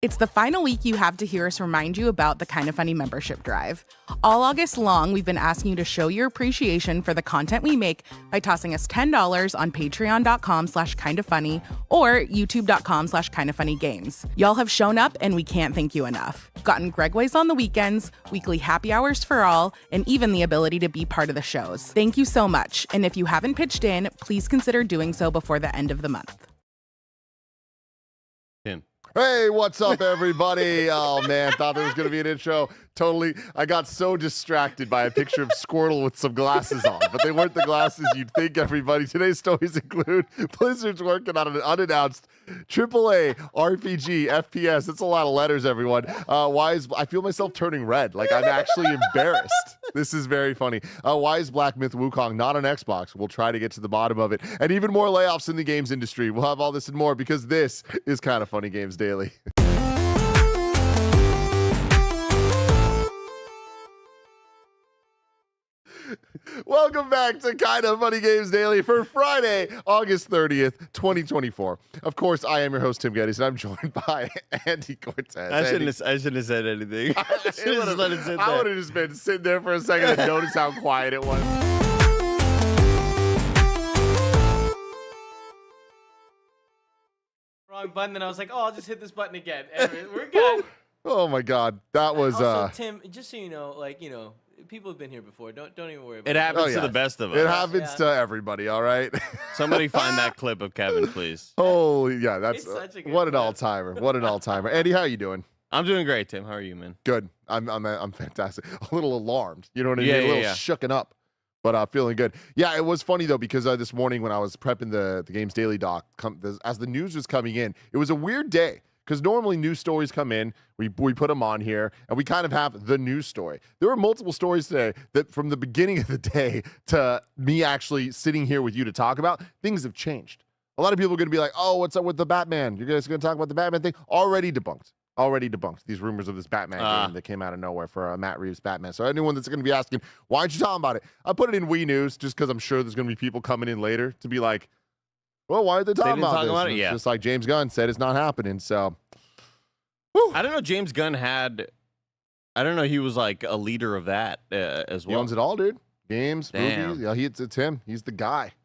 It's the final week you have to hear us remind you about the Kinda Funny membership drive. All August long, we've been asking you to show your appreciation for the content we make by tossing us $10 on patreon.com/kindafunny or youtube.com/kindafunnygames. Y'all have shown up and we can't thank you enough. Gotten Gregways on the weekends, weekly happy hours for all, and even the ability to be part of the shows. Thank you so much. And if you haven't pitched in, please consider doing so before the end of the month. Tim. Hey, what's up, everybody? Oh, man, thought there was going to be an intro. Totally. I got so distracted by a picture of Squirtle with some glasses on, but they weren't the glasses you'd think, everybody. Today's stories include Blizzard's working on an unannounced AAA RPG-FPS. That's a lot of letters, everyone. I feel myself turning red. Like, I'm actually embarrassed. This is very funny. Why is Black Myth Wukong not on Xbox? We'll try to get to the bottom of it. And even more layoffs in the games industry. We'll have all this and more because this is Kinda Funny Games Daily. Welcome back to Kinda Funny Games Daily for Friday, August 30th, 2024. Of course, I am your host, Tim Geddes, and I'm joined by Andy Cortez. I shouldn't have said anything. I would have just been sitting there for a second and noticed how quiet it was. Wrong button, and I was like, oh, I'll just hit this button again. And we're good. Oh my God, that was Also, Tim, just so you know, people have been here before. Don't even worry about it. It happens to the best of us. It happens to everybody, all right? Somebody find that clip of Kevin, please. Oh, yeah, that's such a good what an clip. all-timer. What an all-timer. Andy, how you doing? I'm doing great, Tim. How are you, man? Good. I'm fantastic. A little alarmed. You know what I mean? Yeah, a little yeah. shooken up, but feeling good. Yeah, it was funny though because this morning when I was prepping the Games Daily doc, as the news was coming in, it was a weird day. Because normally news stories come in, we put them on here, and we kind of have the news story. There were multiple stories today that from the beginning of the day to me actually sitting here with you to talk about, things have changed. A lot of people are going to be like, oh, what's up with the Batman? You're guys going to talk about the Batman thing? Already debunked. These rumors of this Batman game that came out of nowhere for Matt Reeves' Batman. So anyone that's going to be asking, why aren't you talking about it? I put it in Wii News just because I'm sure there's going to be people coming in later to be like, well, why are they talking about this? About it? It's Yeah. just like James Gunn said it's not happening. So, I don't know. James Gunn I don't know. He was like a leader of that as he well. owns it all, dude. Games, Damn. movies. Yeah, it's him. He's the guy.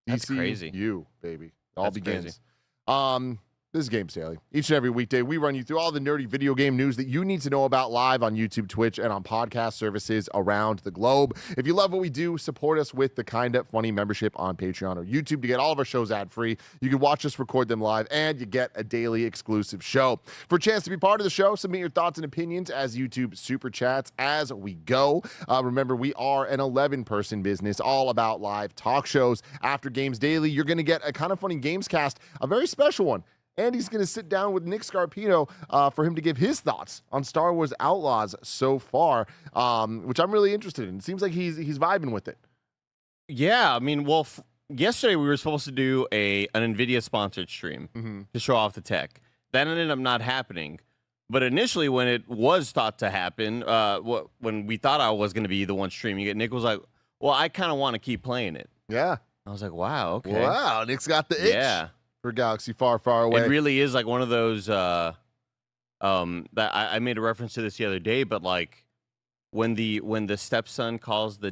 That's DC, crazy. You, baby. It all That's begins. crazy. This is Games Daily. Each and every weekday, we run you through all the nerdy video game news that you need to know about live on YouTube, Twitch, and on podcast services around the globe. If you love what we do, support us with the Kinda Funny membership on Patreon or YouTube to get all of our shows ad-free. You can watch us record them live, and you get a daily exclusive show. For a chance to be part of the show, submit your thoughts and opinions as YouTube Super Chats as we go. Remember, we are an 11-person business all about live talk shows. After Games Daily, you're going to get a Kinda Funny GAMESCAST, a very special one. Andy's going to sit down with Nick Scarpino for him to give his thoughts on Star Wars Outlaws so far, which I'm really interested in. It seems like he's vibing with it. Yeah, I mean, well, yesterday we were supposed to do an NVIDIA-sponsored stream to show off the tech. That ended up not happening. But initially, when it was thought to happen, when we thought I was going to be the one streaming it, Nick was like, well, I kind of want to keep playing it. Yeah. I was like, wow, okay. Wow, Nick's got the itch. Yeah. For Galaxy Far, Far Away. It really is like one of those that I made a reference to this the other day, but like when the stepson calls the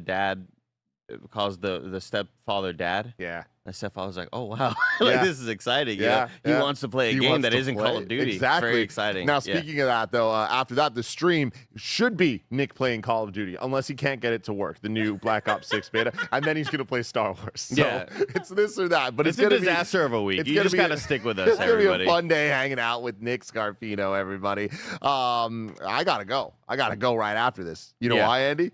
stepfather dad. Yeah. The stepfather was like, oh wow, like Yeah. this is exciting. Yeah, He yeah. wants to play a He game wants that to isn't play Call of it. Duty. Exactly. Very exciting. Now, speaking of that, though, after that, the stream should be Nick playing Call of Duty, unless he can't get it to work, the new Black Ops 6 beta, and then he's going to play Star Wars. So Yeah. it's this or that. But It's a gonna disaster of a week. it's You gonna just be got to stick with us, It's going to be everybody. a fun day hanging out with Nick Scarpino, everybody. I got to go. I got to go right after this. You know Yeah. why, Andy?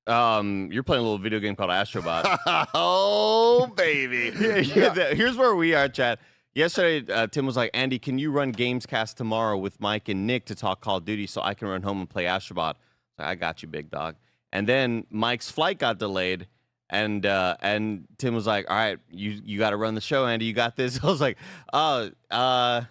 You're playing a little video game called Astrobot. Oh, baby. Here's where we are, Chad. Yesterday, Tim was like, Andy, can you run Gamescast tomorrow with Mike and Nick to talk Call of Duty so I can run home and play Astrobot? I got you, big dog. And then Mike's flight got delayed, and Tim was like, all right, you got to run the show, Andy. You got this? I was like, yeah,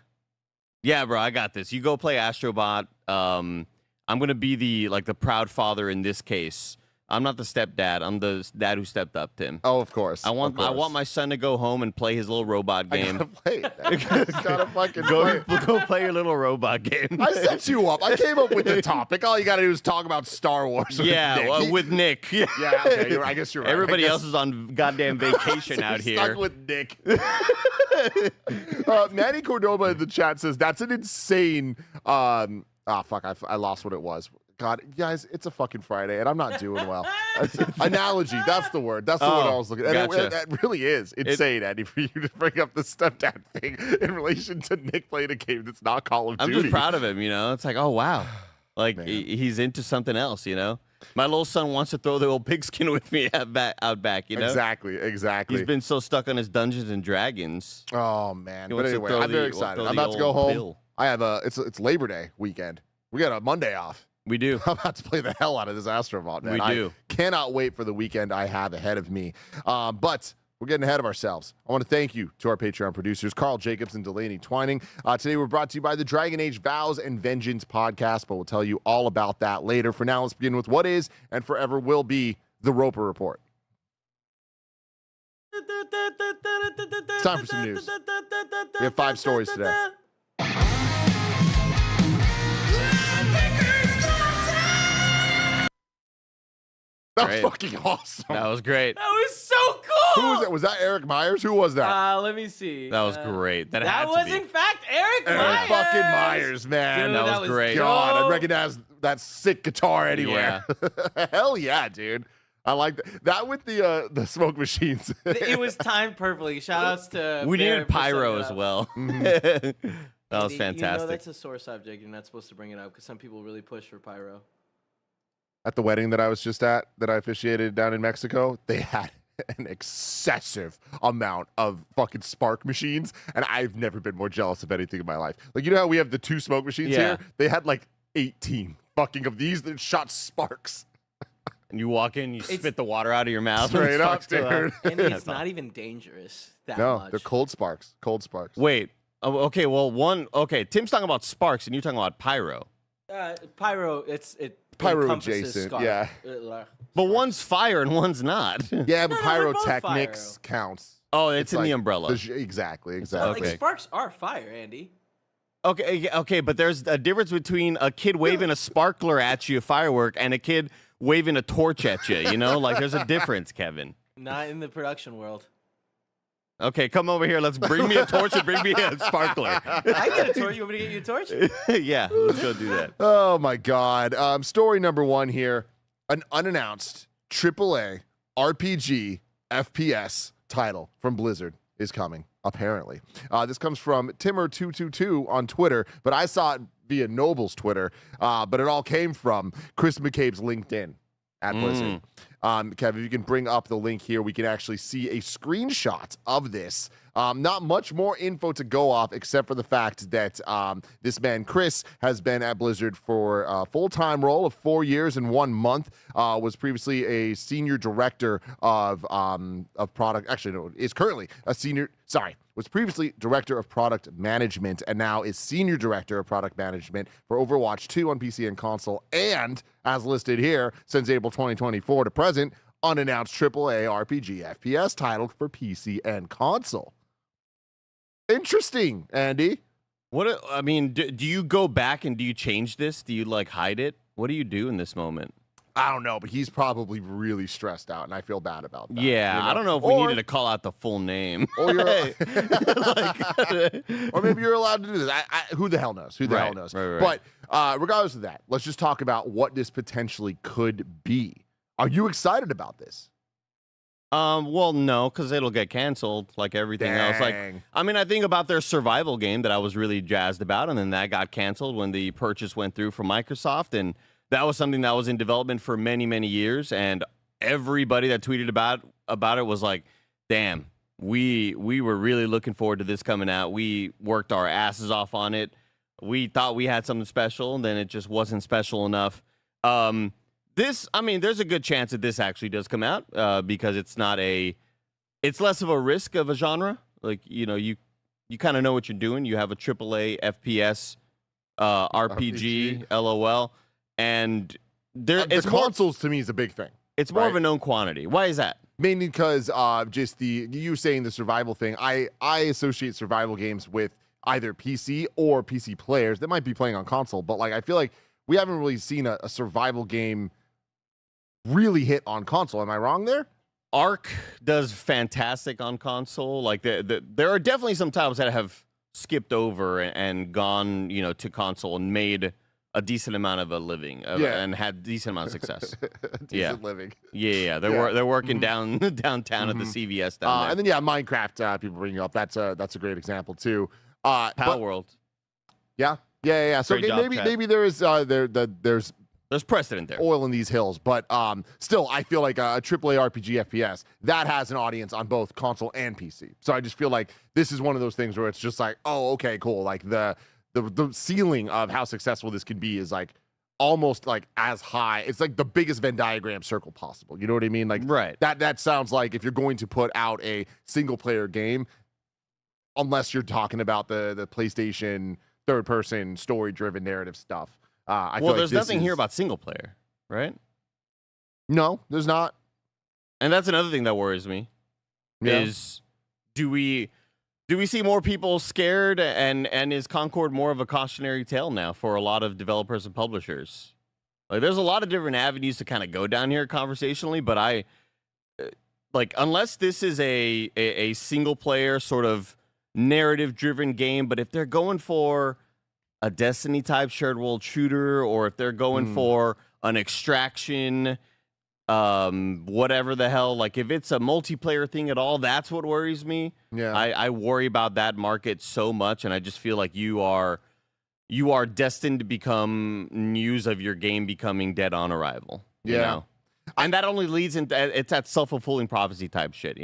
bro, I got this. You go play Astrobot. I'm going to be the proud father in this case. I'm not the stepdad. I'm the dad who stepped up to him. Oh, of course. I want my son to go home and play his little robot game. I gotta play it. Gotta fucking play it. Go play your little robot game. I set you up. I came up with the topic. All you gotta do is talk about Star Wars. With Nick. Yeah, okay. I guess you're right. Everybody else is on goddamn vacation out here. Stuck with Nick. Manny Cordoba in the chat says that's an insane. Fuck! I lost what it was. God, guys, it's a fucking Friday, and I'm not doing well. Analogy, that's the word. That's the word I was looking at. Gotcha. And it really is insane, Andy, for you to bring up the stepdad thing in relation to Nick playing a game that's not Call of Duty. I'm just proud of him, It's like, oh, wow. Like, he's into something else, My little son wants to throw the old pigskin with me out back, Exactly. He's been so stuck on his Dungeons and Dragons. Oh, man. He But wants to anyway, throw I'm very the- excited. throw I'm the about to go old home. pill. I have it's Labor Day weekend. We got a Monday off. We do. I'm about to play the hell out of this Astrobot, man. We do. I cannot wait for the weekend I have ahead of me. But we're getting ahead of ourselves. I want to thank you to our Patreon producers, Carl Jacobs and Delaney Twining. Today we're brought to you by the Dragon Age Vows and Vengeance podcast, but we'll tell you all about that later. For now, let's begin with what is and forever will be the Roper Report. It's time for some news. We have 5 stories today. That was Great. fucking awesome. That was great. That was so cool. Who was that? Was that Eric Myers? Who was that? Let me see. That was great. That had to was be. in fact Eric Eric Myers. fucking Myers, man. Dude, that was great. God, dope. I'd recognize that sick guitar anywhere. Hell yeah, dude. I like that. That with the smoke machines. It was timed perfectly. Shout outs to We Bear needed for pyro setting it as up. well. That was fantastic. That's a sore subject. You're not supposed to bring it up because some people really push for pyro. At the wedding that I was just at, that I officiated down in Mexico, they had an excessive amount of fucking spark machines, and I've never been more jealous of anything in my life. Like, you know how we have the 2 smoke machines here? They had like 18 fucking of these that shot sparks. And you walk in, you spit the water out of your mouth. Straight and up, sparks go out. dude. And it's not even dangerous that No, much. they're cold sparks. Cold sparks. Wait. Oh, okay. Well, Tim's talking about sparks, and you're talking about pyro. Pyro, it Pyro encompasses adjacent, scar- yeah. But one's fire and one's not. Yeah, but No, they're both pyrotechnics counts. Oh, it's in like the umbrella. Exactly. Like Okay. sparks are fire, Andy. Okay, but there's a difference between a kid waving a sparkler at you, a firework, and a kid waving a torch at you. Like there's a difference, Kevin. Not in the production world. Okay, come over here. Let's bring me a torch and bring me a sparkler. I get a torch. You want me to get you a torch? Yeah, let's go do that. Oh my God. Story number 1 here. An unannounced AAA RPG FPS title from Blizzard is coming, apparently. This comes from Timmer222 on Twitter, but I saw it via Knoebel's Twitter, but it all came from Chris McCabe's LinkedIn at Blizzard. Kev, if you can bring up the link here, we can actually see a screenshot of this. Not much more info to go off except for the fact that this man, Chris, has been at Blizzard for a full-time role of 4 years and 1 month, was previously a senior director of product. Actually, no, is currently was previously director of product management and now is senior director of product management for Overwatch 2 on PC and console, and as listed here, since April 2024 to present, unannounced AAA RPG-FPS title for PC and console. Interesting, Andy. Do you go back and do you change this? Do you hide it? What do you do in this moment? I don't know, but he's probably really stressed out, and I feel bad about that. Yeah, I don't know if we needed to call out the full name. Or you're, or maybe you're allowed to do this. Who the hell knows? Who the hell knows? Right. But regardless of that, let's just talk about what this potentially could be. Are you excited about this? Well, no, because it'll get canceled like everything else. Dang. I think about their survival game that I was really jazzed about, and then that got canceled when the purchase went through from Microsoft, and that was something that was in development for many, many years, and everybody that tweeted about it was like, damn, we were really looking forward to this coming out. We worked our asses off on it. We thought we had something special, and then it just wasn't special enough. There's a good chance that this actually does come out because it's less of a risk of a genre. Like, you kind of know what you're doing. You have a AAA FPS RPG, LOL. And The consoles to me is a big thing. It's more right? of a known quantity. Why is that? Mainly because just you saying the survival thing. I associate survival games with either PC or PC players that might be playing on console, but like I feel like we haven't really seen a survival game really hit on console. Am I wrong there? Arc does fantastic on console. Like there are definitely some titles that have skipped over and gone, to console and made a decent amount of a living and had decent amount of success. Decent living. Yeah. They're working downtown at the CVS down there. And then Minecraft people bring up. That's a great example too. Pal World. Yeah. So Great job, maybe there is there's precedent there. Oil in these hills, but still, I feel like a AAA RPG FPS that has an audience on both console and PC. So I just feel like this is one of those things where it's just like, oh, okay, cool. Like the ceiling of how successful this could be is like almost like as high. It's like the biggest Venn diagram circle possible. You know what I mean? Like right. That sounds like if you're going to put out a single player game, unless you're talking about the PlayStation third person story driven narrative stuff. I feel like there's nothing here about single player, right? No, there's not. And that's another thing that worries me. Yeah. Is do we see more people scared, and is Concord more of a cautionary tale now for a lot of developers and publishers? Like, there's a lot of different avenues to kind of go down here conversationally, but unless this is a single player sort of narrative driven game, but if they're going for a Destiny type shared world shooter, or if they're going for an Extraction, whatever the hell, like if it's a multiplayer thing at all, that's what worries me. Yeah. I worry about that market so much, and I just feel like you are destined to become news of your game becoming dead on arrival. You know? And that only leads into it's that self-fulfilling prophecy type shit,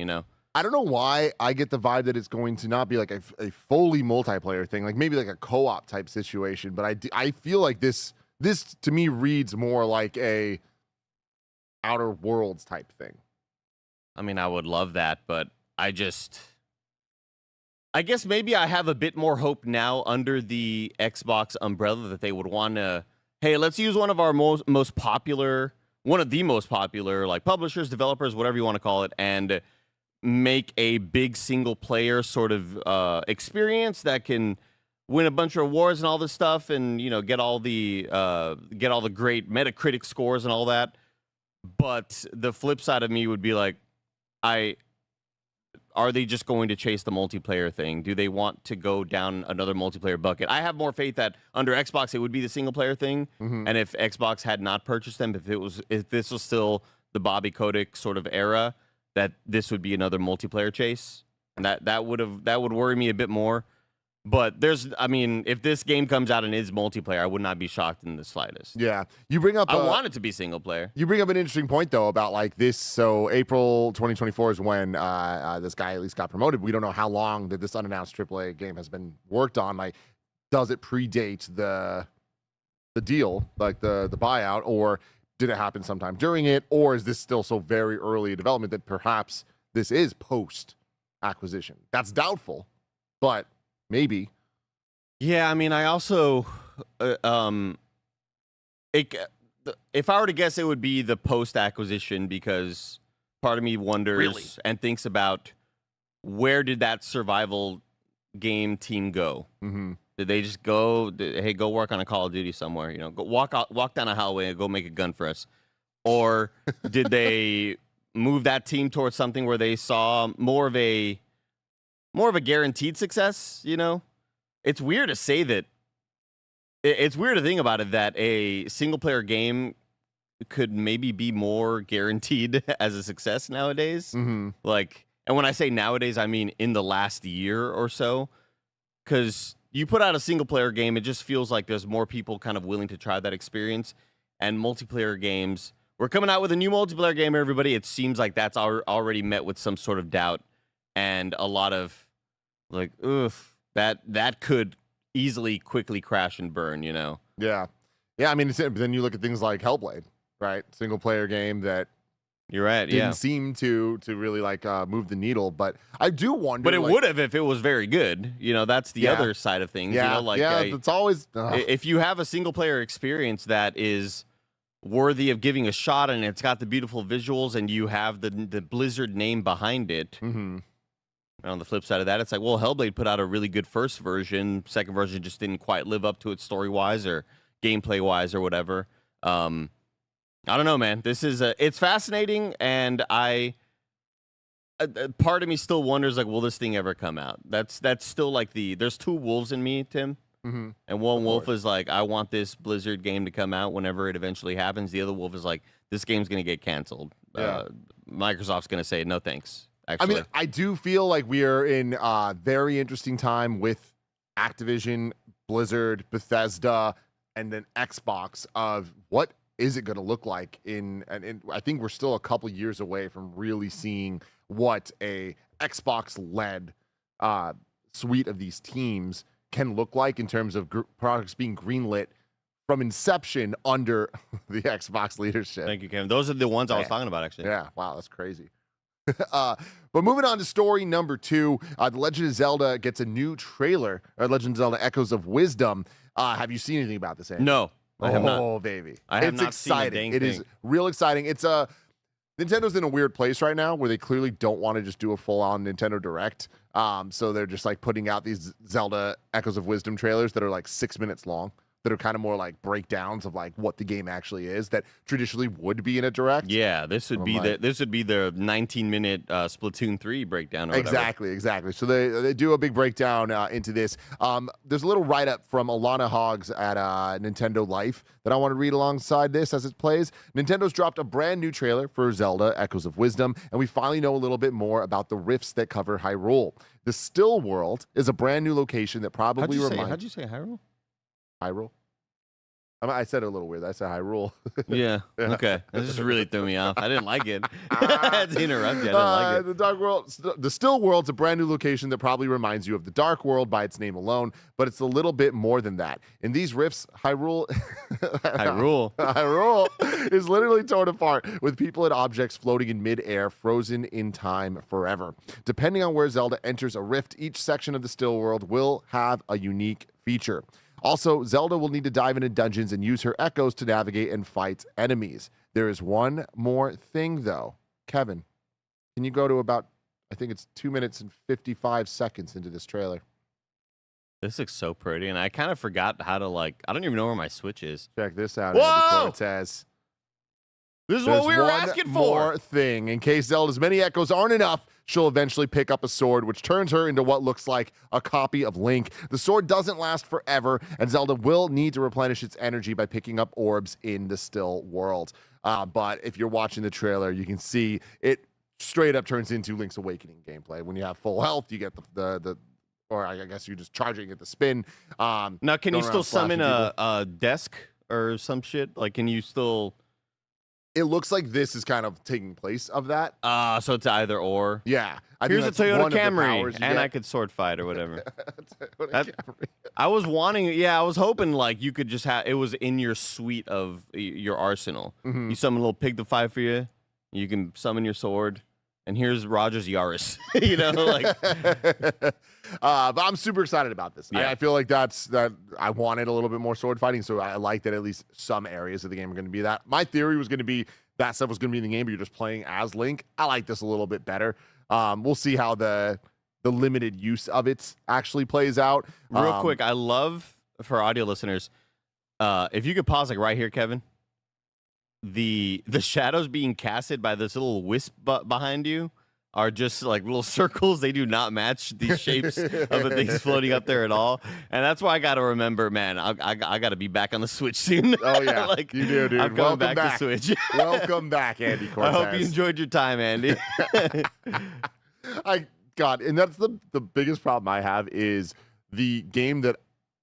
I don't know why I get the vibe that it's going to not be like a fully multiplayer thing, like maybe like a co-op type situation. But I feel like this to me reads more like a Outer Worlds type thing. I mean, I would love that, but I guess maybe I have a bit more hope now under the Xbox umbrella that they would want to, hey, let's use one of our most popular like publishers, developers, whatever you want to call it, and make a big single player sort of experience that can win a bunch of awards and all this stuff, and get all the great Metacritic scores and all that. But the flip side of me would be like, are they just going to chase the multiplayer thing? Do they want to go down another multiplayer bucket? I have more faith that under Xbox it would be the single player thing, and if Xbox had not purchased them, if this was still the Bobby Kotick sort of era, that this would be another multiplayer chase, and that would worry me a bit more. But if this game comes out and is multiplayer, I would not be shocked in the slightest. Yeah, you bring up. I want it to be single player. You bring up an interesting point though about like this. So April 2024 is when this guy at least got promoted. We don't know how long that this unannounced AAA game has been worked on. Like, does it predate the deal, like the buyout, or did it happen sometime during it, or is this still so very early in development that perhaps this is post acquisition? That's doubtful, but maybe. Yeah, I mean, I also, if I were to guess, it would be the post acquisition, because part of me wonders and thinks about where did that survival game team go? Mm-hmm. Did they just go, hey, go work on a Call of Duty somewhere? Go walk down a hallway and go make a gun for us. Or did they move that team towards something where they saw more of a guaranteed success? It's weird to say that. It's weird to think about it, that a single player game could maybe be more guaranteed as a success nowadays. Mm-hmm. And when I say nowadays, I mean in the last year or so, because you put out a single player game, it just feels like there's more people kind of willing to try that experience. And multiplayer games, we're coming out with a new multiplayer game, everybody. It seems like that's already met with some sort of doubt and a lot of like, that could easily quickly crash and burn, Yeah. I mean, then you look at things like Hellblade, right? Single player game that you're right. Didn't seem to really like move the needle, but I do wonder. But it would have if it was very good. That's the other side of things. Yeah, it's always. If you have a single player experience that is worthy of giving a shot, and it's got the beautiful visuals, and you have the Blizzard name behind it. Mm-hmm. And on the flip side of that, it's like, well, Hellblade put out a really good first version. Second version just didn't quite live up to it story-wise or gameplay-wise or whatever. I don't know, man. This is it's fascinating, and part of me still wonders, like, will this thing ever come out? That's still like there's two wolves in me, Tim. Mm-hmm. And one wolf is like, I want this Blizzard game to come out whenever it eventually happens. The other wolf is like, this game's going to get canceled. Yeah. Microsoft's going to say, no thanks. Actually. I mean, I do feel like we are in a very interesting time with Activision, Blizzard, Bethesda, and then Xbox of what is it going to look like and I think we're still a couple years away from really seeing what a Xbox-led suite of these teams can look like in terms of products being greenlit from inception under the Xbox leadership. Thank you, Kevin. Those are the ones I was talking about, actually. Yeah, wow, that's crazy. But moving on to story number 2, The Legend of Zelda gets a new trailer, Legend of Zelda Echoes of Wisdom. Have you seen anything about this, Andy? No, I have not. Oh, baby. I have it's not exciting. seen a dang It is thing. real exciting. It's Nintendo's in a weird place right now where they clearly don't want to just do a full-on Nintendo Direct. So they're just like putting out these Zelda Echoes of Wisdom trailers that are like 6 minutes long, that are kind of more like breakdowns of like what the game actually is that traditionally would be in a Direct. Yeah, this would be the 19-minute Splatoon 3 breakdown. Or Exactly. So they do a big breakdown into this. There's a little write-up from Alana Hoggs at Nintendo Life that I want to read alongside this as it plays. Nintendo's dropped a brand new trailer for Zelda Echoes of Wisdom, and we finally know a little bit more about the rifts that cover Hyrule. The Still World is a brand new location that probably reminds... How'd you say Hyrule? Hyrule? I said it a little weird. I said Hyrule. Yeah. Okay. This just really threw me off. I didn't like it. I had to interrupt you. I didn't like it. The Dark World, the Still World's a brand new location that probably reminds you of the Dark World by its name alone, but it's a little bit more than that. In these rifts, Hyrule is literally torn apart with people and objects floating in midair, frozen in time forever. Depending on where Zelda enters a rift, each section of the Still World will have a unique feature. Also, Zelda will need to dive into dungeons and use her echoes to navigate and fight enemies. There is one more thing, though. Kevin, can you go to about, I think it's 2 minutes and 55 seconds into this trailer? This looks so pretty, and I kind of forgot how to, like, I don't even know where my Switch is. Check this out, Whoa! Andy Cortez. This is what we were asking for. More thing. In case Zelda's many echoes aren't enough, she'll eventually pick up a sword, which turns her into what looks like a copy of Link. The sword doesn't last forever, and Zelda will need to replenish its energy by picking up orbs in the Still World. But if you're watching the trailer, you can see it straight up turns into Link's Awakening gameplay. When you have full health, you get the or I guess you're just charging at the spin. Now, can you still summon a desk or some shit? Like, can you still... It looks like this is kind of taking place of that. So it's either or. Yeah. Here's a Toyota Camry, and I could sword fight or whatever. I was hoping like you could just have, it was in your suite of your arsenal. Mm-hmm. You summon a little pig to fight for you. You can summon your sword. And here's Roger's Yaris. You know, like. But I'm super excited about this. Yeah. I feel like that I wanted a little bit more sword fighting, so I like that at least some areas of the game are going to be that. My theory was going to be that stuff was going to be in the game, but you're just playing as Link. I like this a little bit better. We'll see how the limited use of it actually plays out. Real quick, I love, for audio listeners, if you could pause like right here, Kevin. The shadows being casted by this little wisp behind you are just like little circles. They do not match the shapes of the things floating up there at all. And that's why I got to remember, man, I got to be back on the Switch soon. Oh, yeah. Like, you do, dude. I'm coming back to Switch. Welcome back, Andy Cortez. I hope you enjoyed your time, Andy. And that's the biggest problem I have is the game that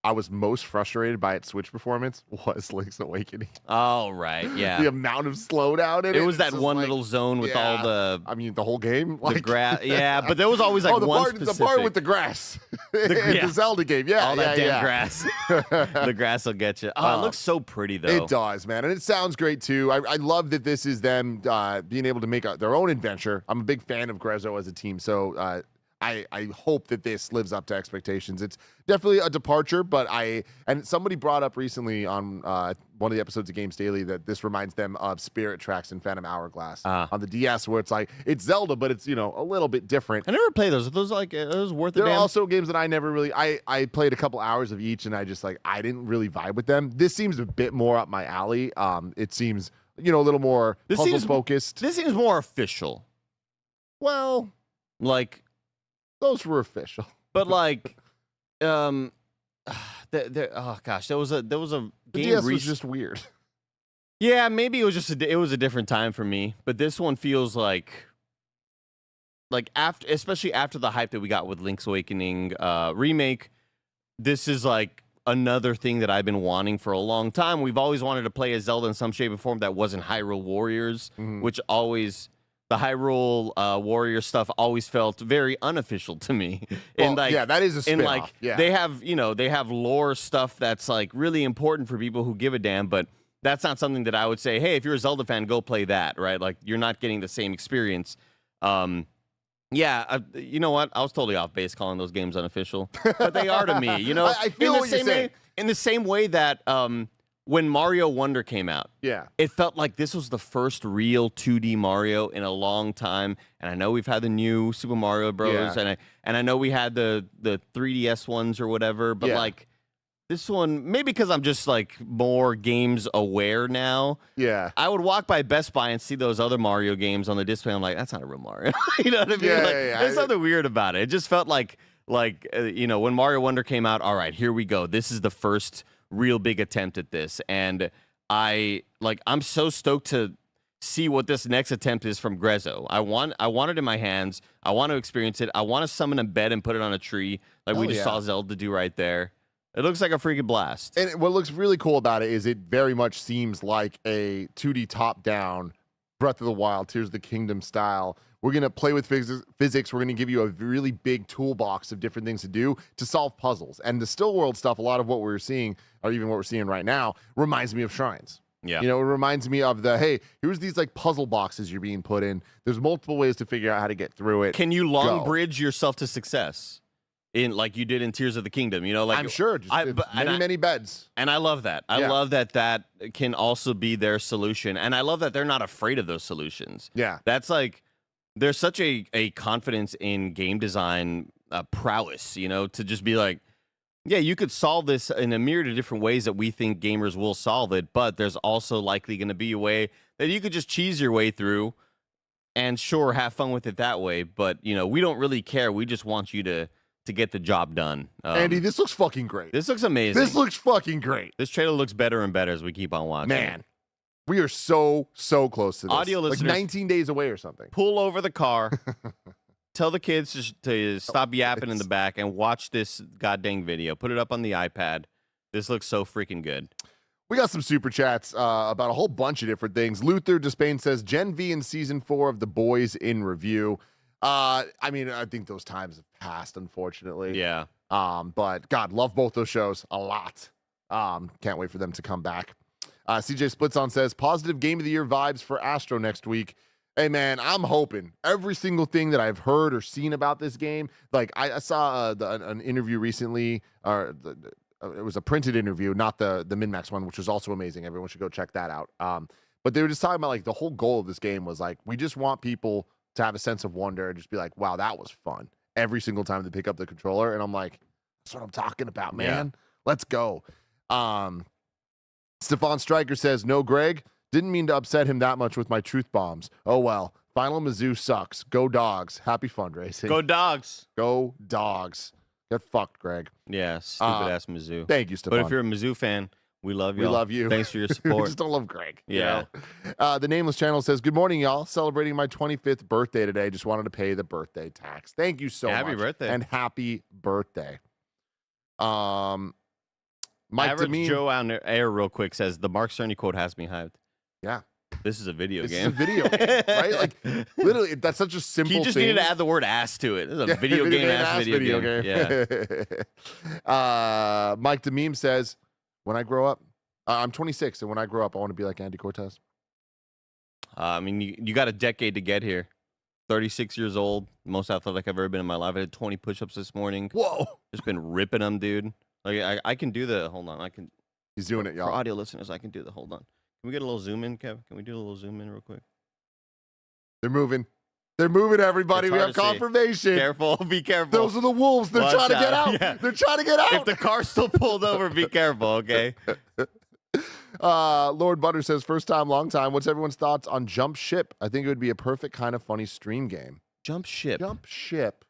I was most frustrated by its Switch performance was Link's Awakening. Oh, right, yeah. The amount of slowdown in it. It was that one like, little zone with all the... I mean, the whole game? The grass. Yeah, but there was always like one specific... The part with the grass. The Zelda game, yeah. All that damn grass. The grass will get you. Oh, it looks so pretty, though. It does, man. And it sounds great, too. I love that this is them being able to make their own adventure. I'm a big fan of Grezzo as a team, so... I hope that this lives up to expectations. It's definitely a departure, but and somebody brought up recently on one of the episodes of Games Daily that this reminds them of Spirit Tracks and Phantom Hourglass on the DS, where it's like it's Zelda, but it's, you know, a little bit different. I never played those. Are those like those worth it? There are also games that I never really. I played a couple hours of each, and I just I didn't really vibe with them. This seems a bit more up my alley. It seems, you know, a little more puzzle focused. This seems more official. Well, like those were official, but like, oh gosh, there was a the game. DS was just weird. Yeah, maybe it was just it was a different time for me, but this one feels like after, especially after the hype that we got with Link's Awakening remake, this is like another thing that I've been wanting for a long time. We've always wanted to play a Zelda in some shape or form that wasn't Hyrule Warriors, which always the Hyrule Warrior stuff always felt very unofficial to me. Well, yeah, that is a spin-off. They have, you know, they have lore stuff that's like really important for people who give a damn, but that's not something that I would say, hey, if you're a Zelda fan, go play that, right? Like, you're not getting the same experience. Yeah, you know what? I was totally off base calling those games unofficial, but they are to me. You know, I feel what you're saying. In the same way that when Mario Wonder came out, it felt like this was the first real 2D Mario in a long time. And I know we've had the new Super Mario Bros. And I know we had the 3DS ones or whatever, but like this one, maybe because I'm just like more games aware now. Yeah, I would walk by Best Buy and see those other Mario games on the display. I'm like, that's not a real Mario. You know what I mean? There's something weird about it. It just felt like you know, when Mario Wonder came out, all right, here we go. This is the first real big attempt at this, and I'm so stoked to see what this next attempt is from Grezzo. I want it in my hands. I want to experience it. I want to summon a bed and put it on a tree, like we just saw Zelda do right there. It looks like a freaking blast. And what looks really cool about it is it very much seems like a 2D top-down Breath of the Wild, Tears of the Kingdom style. We're going to play with physics. We're going to give you a really big toolbox of different things to do to solve puzzles. And the still world stuff, a lot of what we're seeing, or even what we're seeing right now, reminds me of Shrines. Yeah. You know, it reminds me of hey, here's these like puzzle boxes you're being put in. There's multiple ways to figure out how to get through it. Can you long bridge yourself to success? In like you did in Tears of the Kingdom, you know, like I'm sure, many beds, and I love that. I love that can also be their solution, and I love that they're not afraid of those solutions. Yeah, that's like there's such a confidence in game design prowess, you know, to just be like, yeah, you could solve this in a myriad of different ways that we think gamers will solve it, but there's also likely going to be a way that you could just cheese your way through, and sure, have fun with it that way. But you know, we don't really care. We just want you to get the job done. Andy, this looks fucking great. This looks amazing. This looks fucking great. This trailer looks better and better as we keep on watching. Man, we are so close to this. Audio listeners, like 19 days away or something. Pull over the car. Tell the kids to stop yapping in the back and watch this goddamn video. Put it up on the iPad. This looks so freaking good. We got some super chats about a whole bunch of different things. Luther Despain says, Gen V in Season 4 of The Boys in review. I mean, I think those times have passed, unfortunately. Yeah. But God, love both those shows a lot. Can't wait for them to come back. CJ Splitson says, positive Game of the Year vibes for Astro next week. Hey, man, I'm hoping every single thing that I've heard or seen about this game. Like, I saw an interview recently, or it was a printed interview, not the MinMax one, which was also amazing. Everyone should go check that out. But they were just talking about, like, the whole goal of this game was, like, we just want people to have a sense of wonder and just be like, wow, that was fun. Every single time they pick up the controller. And I'm like, that's what I'm talking about, man. Yeah. Let's go. Stefan Stryker says, no, Greg, didn't mean to upset him that much with my truth bombs. Oh, well, Final Mizzou sucks. Go Dogs. Happy fundraising. Go Dogs. Go Dogs. Get fucked, Greg. Yeah, stupid-ass Mizzou. Thank you, Stefan. But if you're a Mizzou fan, we love you. We love you. Thanks for your support. We just don't love Greg. Yeah. You know? The Nameless Channel says, good morning, y'all. Celebrating my 25th birthday today. Just wanted to pay the birthday tax. Thank you so much. Happy birthday. And happy birthday. Mike Average Demeen, Joe out air real quick says, the Mark Cerny quote has me hyped. Yeah. This is a video This game. is a video game, right? Like, literally, that's such a simple thing. He just needed to add the word ass to it. This is a video game ass video game. Yeah. Mike Dememe says, when I grow up, I'm 26, and when I grow up, I want to be like Andy Cortez. I mean, you got a decade to get here. 36 years old, most athletic I've ever been in my life. I did 20 push-ups this morning. Whoa. Just been ripping them, dude. Like I can do the. Hold on, I can. He's doing it, y'all. For audio listeners, I can do the. Hold on. Can we get a little zoom in, Kev? Can we do a little zoom in real quick? They're moving. They're moving, everybody. It's We hard have to see. confirmation. Careful, be careful. Those are the wolves. They're Watch trying to get out. out. Yeah. They're trying to get out. If the car's still pulled over, be careful, okay? Lord Butter says, first time, long time. What's everyone's thoughts on Jump Ship? I think it would be a perfect kind of funny stream game. Jump ship. Jump Ship.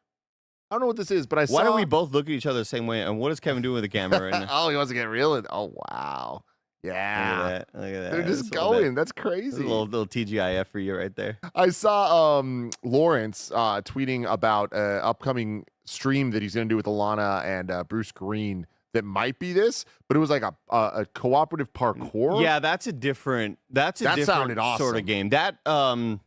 I don't know what this is, but I saw. Why don't we both look at each other the same way? And what is Kevin doing with the camera right now? Oh, he wants to get real. Oh, wow. Yeah. Look at that. Look at that. They're just That's a little going. bit- That's that's crazy. a little TGIF for you right there. I saw Lawrence tweeting about an upcoming stream that he's going to do with Alana and Bruce Green that might be this, but it was like a cooperative parkour. Yeah, that's a different. That sounded sort awesome. of game. That and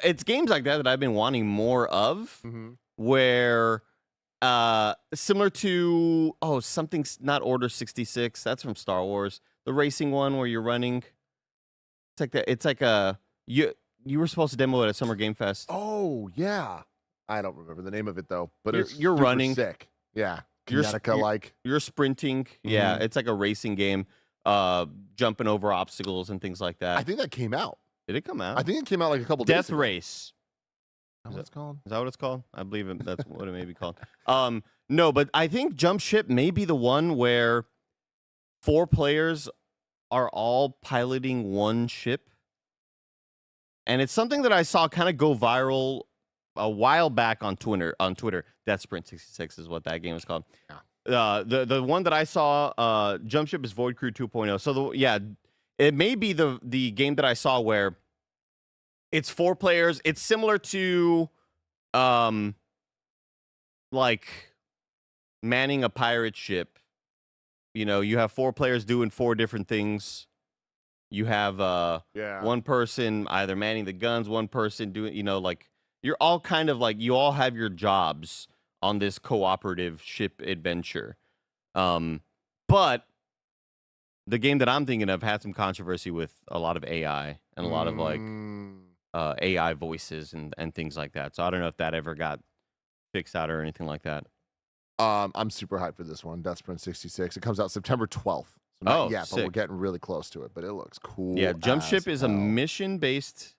it's games like that I've been wanting more of, Mhm. where similar to something's not Order 66. That's from Star Wars, the racing one where you're running. It's like that. It's like you were supposed to demo it at Summer Game Fest. Oh, yeah. I don't remember the name of it, though, but You're- it's you're super running. sick. Yeah. You're- Kinetica-like. You're sprinting. Yeah, Mhm. it's like a racing game, jumping over obstacles and things like that. I think that came out. Did it come out? I think it came out like a couple Death days ago. Race. Is that what it's called? Is that what it's called? I believe that's what it may be called. No, but I think Jump Ship may be the one where 4 players are all piloting one ship. And it's something that I saw kind of go viral a while back on Twitter. Death Sprint 66 is what that game is called. Yeah. The one that I saw, Jump Ship is Void Crew 2.0. So it may be the game that I saw where it's 4 players. It's similar to like manning a pirate ship. You know, you have 4 players doing 4 different things. You have Yeah. one person either manning the guns, one person doing, like you're all kind of like you all have your jobs on this cooperative ship adventure. But the game that I'm thinking of had some controversy with a lot of AI and a lot of like AI voices and things like that. So I don't know if that ever got fixed out or anything like that. I'm super hyped for this one, Death Sprint 66. It comes out September 12th. So not yet, but we're sick. getting really close to it. But it looks cool. Yeah, Jump Ship is a hell. mission-based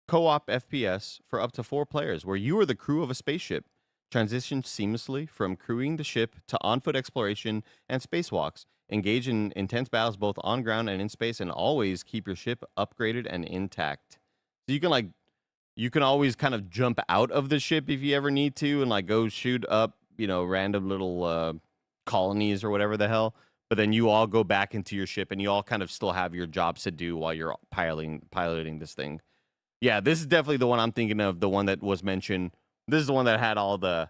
co-op FPS for up to 4 players, where you are the crew of a spaceship. Transition seamlessly from crewing the ship to on-foot exploration and spacewalks. Engage in intense battles both on ground and in space, and always keep your ship upgraded and intact. So you can always kind of jump out of the ship if you ever need to, and like go shoot up, random little colonies or whatever the hell. But then you all go back into your ship, and you all kind of still have your jobs to do while you're piloting this thing. Yeah, this is definitely the one I'm thinking of. The one that was mentioned. This is the one that had all the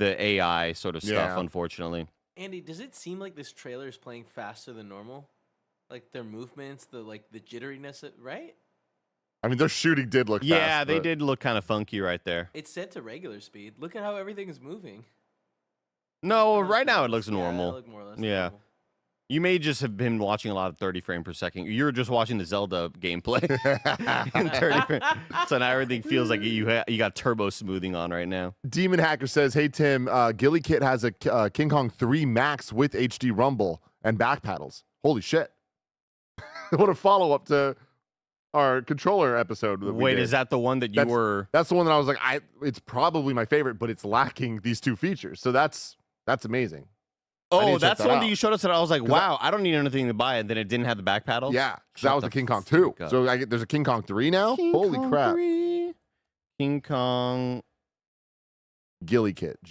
AI sort of stuff. Yeah. Unfortunately. Andy, does it seem like this trailer is playing faster than normal? Like their movements, the jitteriness, right? I mean, their shooting did look Yeah, fast, they but- did look kind of funky right there. It's set to regular speed. Look at how everything is moving. No, right now it looks Yeah, normal. look more or less Yeah. normal. You may just have been watching a lot of 30 frame per second. You were just watching the Zelda gameplay in 30 frame. So now everything feels like you got turbo smoothing on right now. Demon Hacker says, hey, Tim, Gilly Kit has a King Kong 3 Max with HD rumble and back paddles. Holy shit. What a follow-up to our controller episode. That we Wait, did. is that the one that you were? That's the one that I was like, it's probably my favorite, but it's lacking these 2 features. So that's amazing. I need Oh, to check that's the that one out. that you showed us that I was like, 'Cause wow, I don't need anything to buy it. Then it didn't have the back paddles. Yeah, 'cause Shut that was the King Kong 2. fuck up. So there's a King Kong 3 now? Holy Kong crap. 3. King Kong. Gilly Kit, Guli Kit.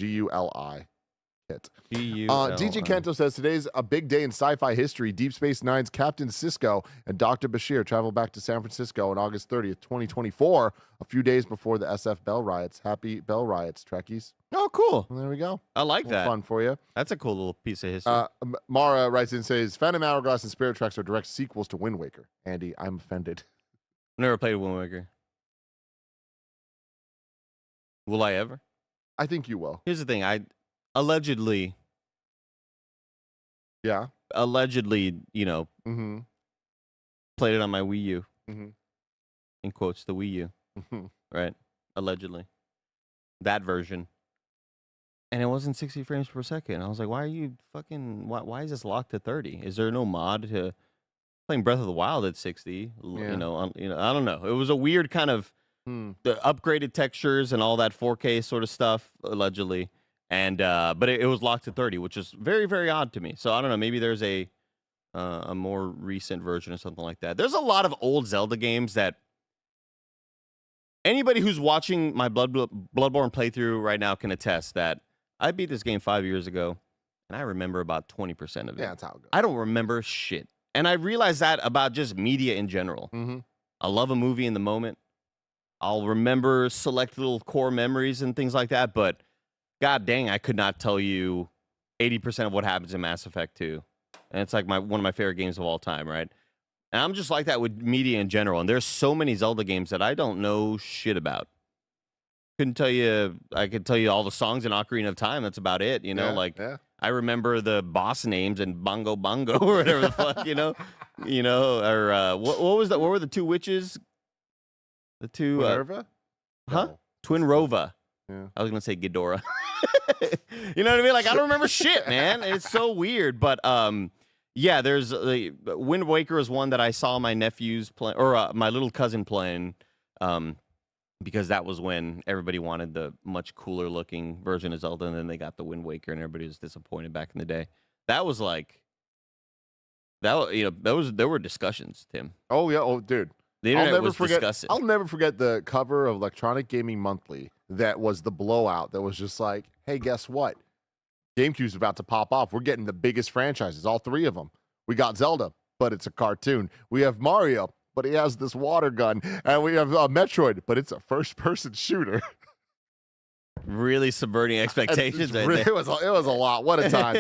G-U-L-I. DJ Kento says today's a big day in sci-fi history. Deep Space Nine's Captain Sisko and Dr. Bashir travel back to San Francisco on August 30th, 2024, a few days before the SF Bell Riots. Happy Bell Riots, Trekkies. Oh, cool. Well, there we go. I like Little that. fun for you. That's a cool little piece of history. Mara writes in and says, Phantom Hourglass and Spirit Tracks are direct sequels to Wind Waker. Andy, I'm offended. Never played Wind Waker. Will I ever? I think you will. Here's the thing. I allegedly, Yeah. played it on my Wii U. Mm-hmm. In quotes, the Wii U. Mm-hmm. right? Allegedly. That version. And it wasn't 60 frames per second. I was like, why is this locked to 30? Is there no mod to playing Breath of the Wild at 60? Yeah. You know, I don't know. It was a weird kind of the upgraded textures and all that 4K sort of stuff, allegedly. And but it was locked to 30, which is very, very odd to me. So I don't know. Maybe there's a more recent version or something like that. There's a lot of old Zelda games that anybody who's watching my Bloodborne playthrough right now can attest that I beat this game 5 years ago, and I remember about 20% of it. Yeah, that's how it goes. I don't remember shit. And I realize that about just media in general. I love a movie in the moment. I'll remember select little core memories and things like that, but god dang, I could not tell you 80% of what happens in Mass Effect 2. And it's like one of my favorite games of all time, right? And I'm just like that with media in general. And there's so many Zelda games that I don't know shit about. I could tell you all the songs in Ocarina of Time. That's about it, you know? I remember the boss names and Bongo Bongo or whatever the fuck, you know? Or what were the two witches? The two Minerva? Twin Rova. Yeah. I was gonna say Ghidorah. You know what I mean? Like, I don't remember shit, man. It's so weird. But yeah, there's Wind Waker is one that I saw my nephews play, or my little cousin playing, because that was when everybody wanted the much cooler looking version of Zelda, and then they got the Wind Waker, and everybody was disappointed back in the day. That was like there were discussions, Tim. Oh yeah, dude. The internet was discussing. I'll never forget the cover of Electronic Gaming Monthly that was the blowout that was just like, hey, guess what? GameCube's about to pop off. We're getting the biggest franchises, all three of them. We got Zelda, but it's a cartoon. We have Mario, but he has this water gun. And we have Metroid, but it's a first-person shooter. Really subverting expectations. It was a lot. What a time.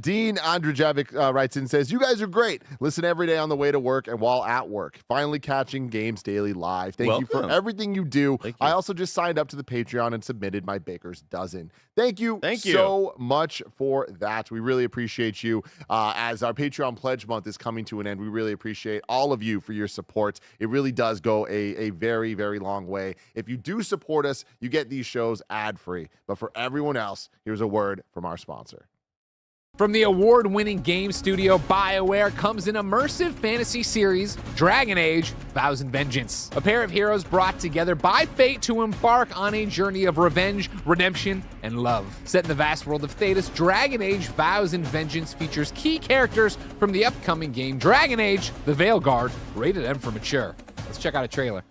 Dean Andrzejewicz writes in, says, you guys are great. Listen every day on the way to work and while at work. Finally catching Games Daily live. Thank you for everything you do. I also just signed up to the Patreon and submitted my baker's dozen. Thank you so much for that. We really appreciate you. As our Patreon pledge month is coming to an end, we really appreciate all of you for your support. It really does go a very, very long way. If you do support us, you get these shows ad-free. But for everyone else, here's a word from our sponsor. From the award-winning game studio BioWare comes an immersive fantasy series, Dragon Age: Vows and Vengeance. A pair of heroes brought together by fate to embark on a journey of revenge, redemption, and love. Set in the vast world of Thedas, Dragon Age: Vows and Vengeance features key characters from the upcoming game Dragon Age: The Veilguard, rated M for mature. Let's check out a trailer.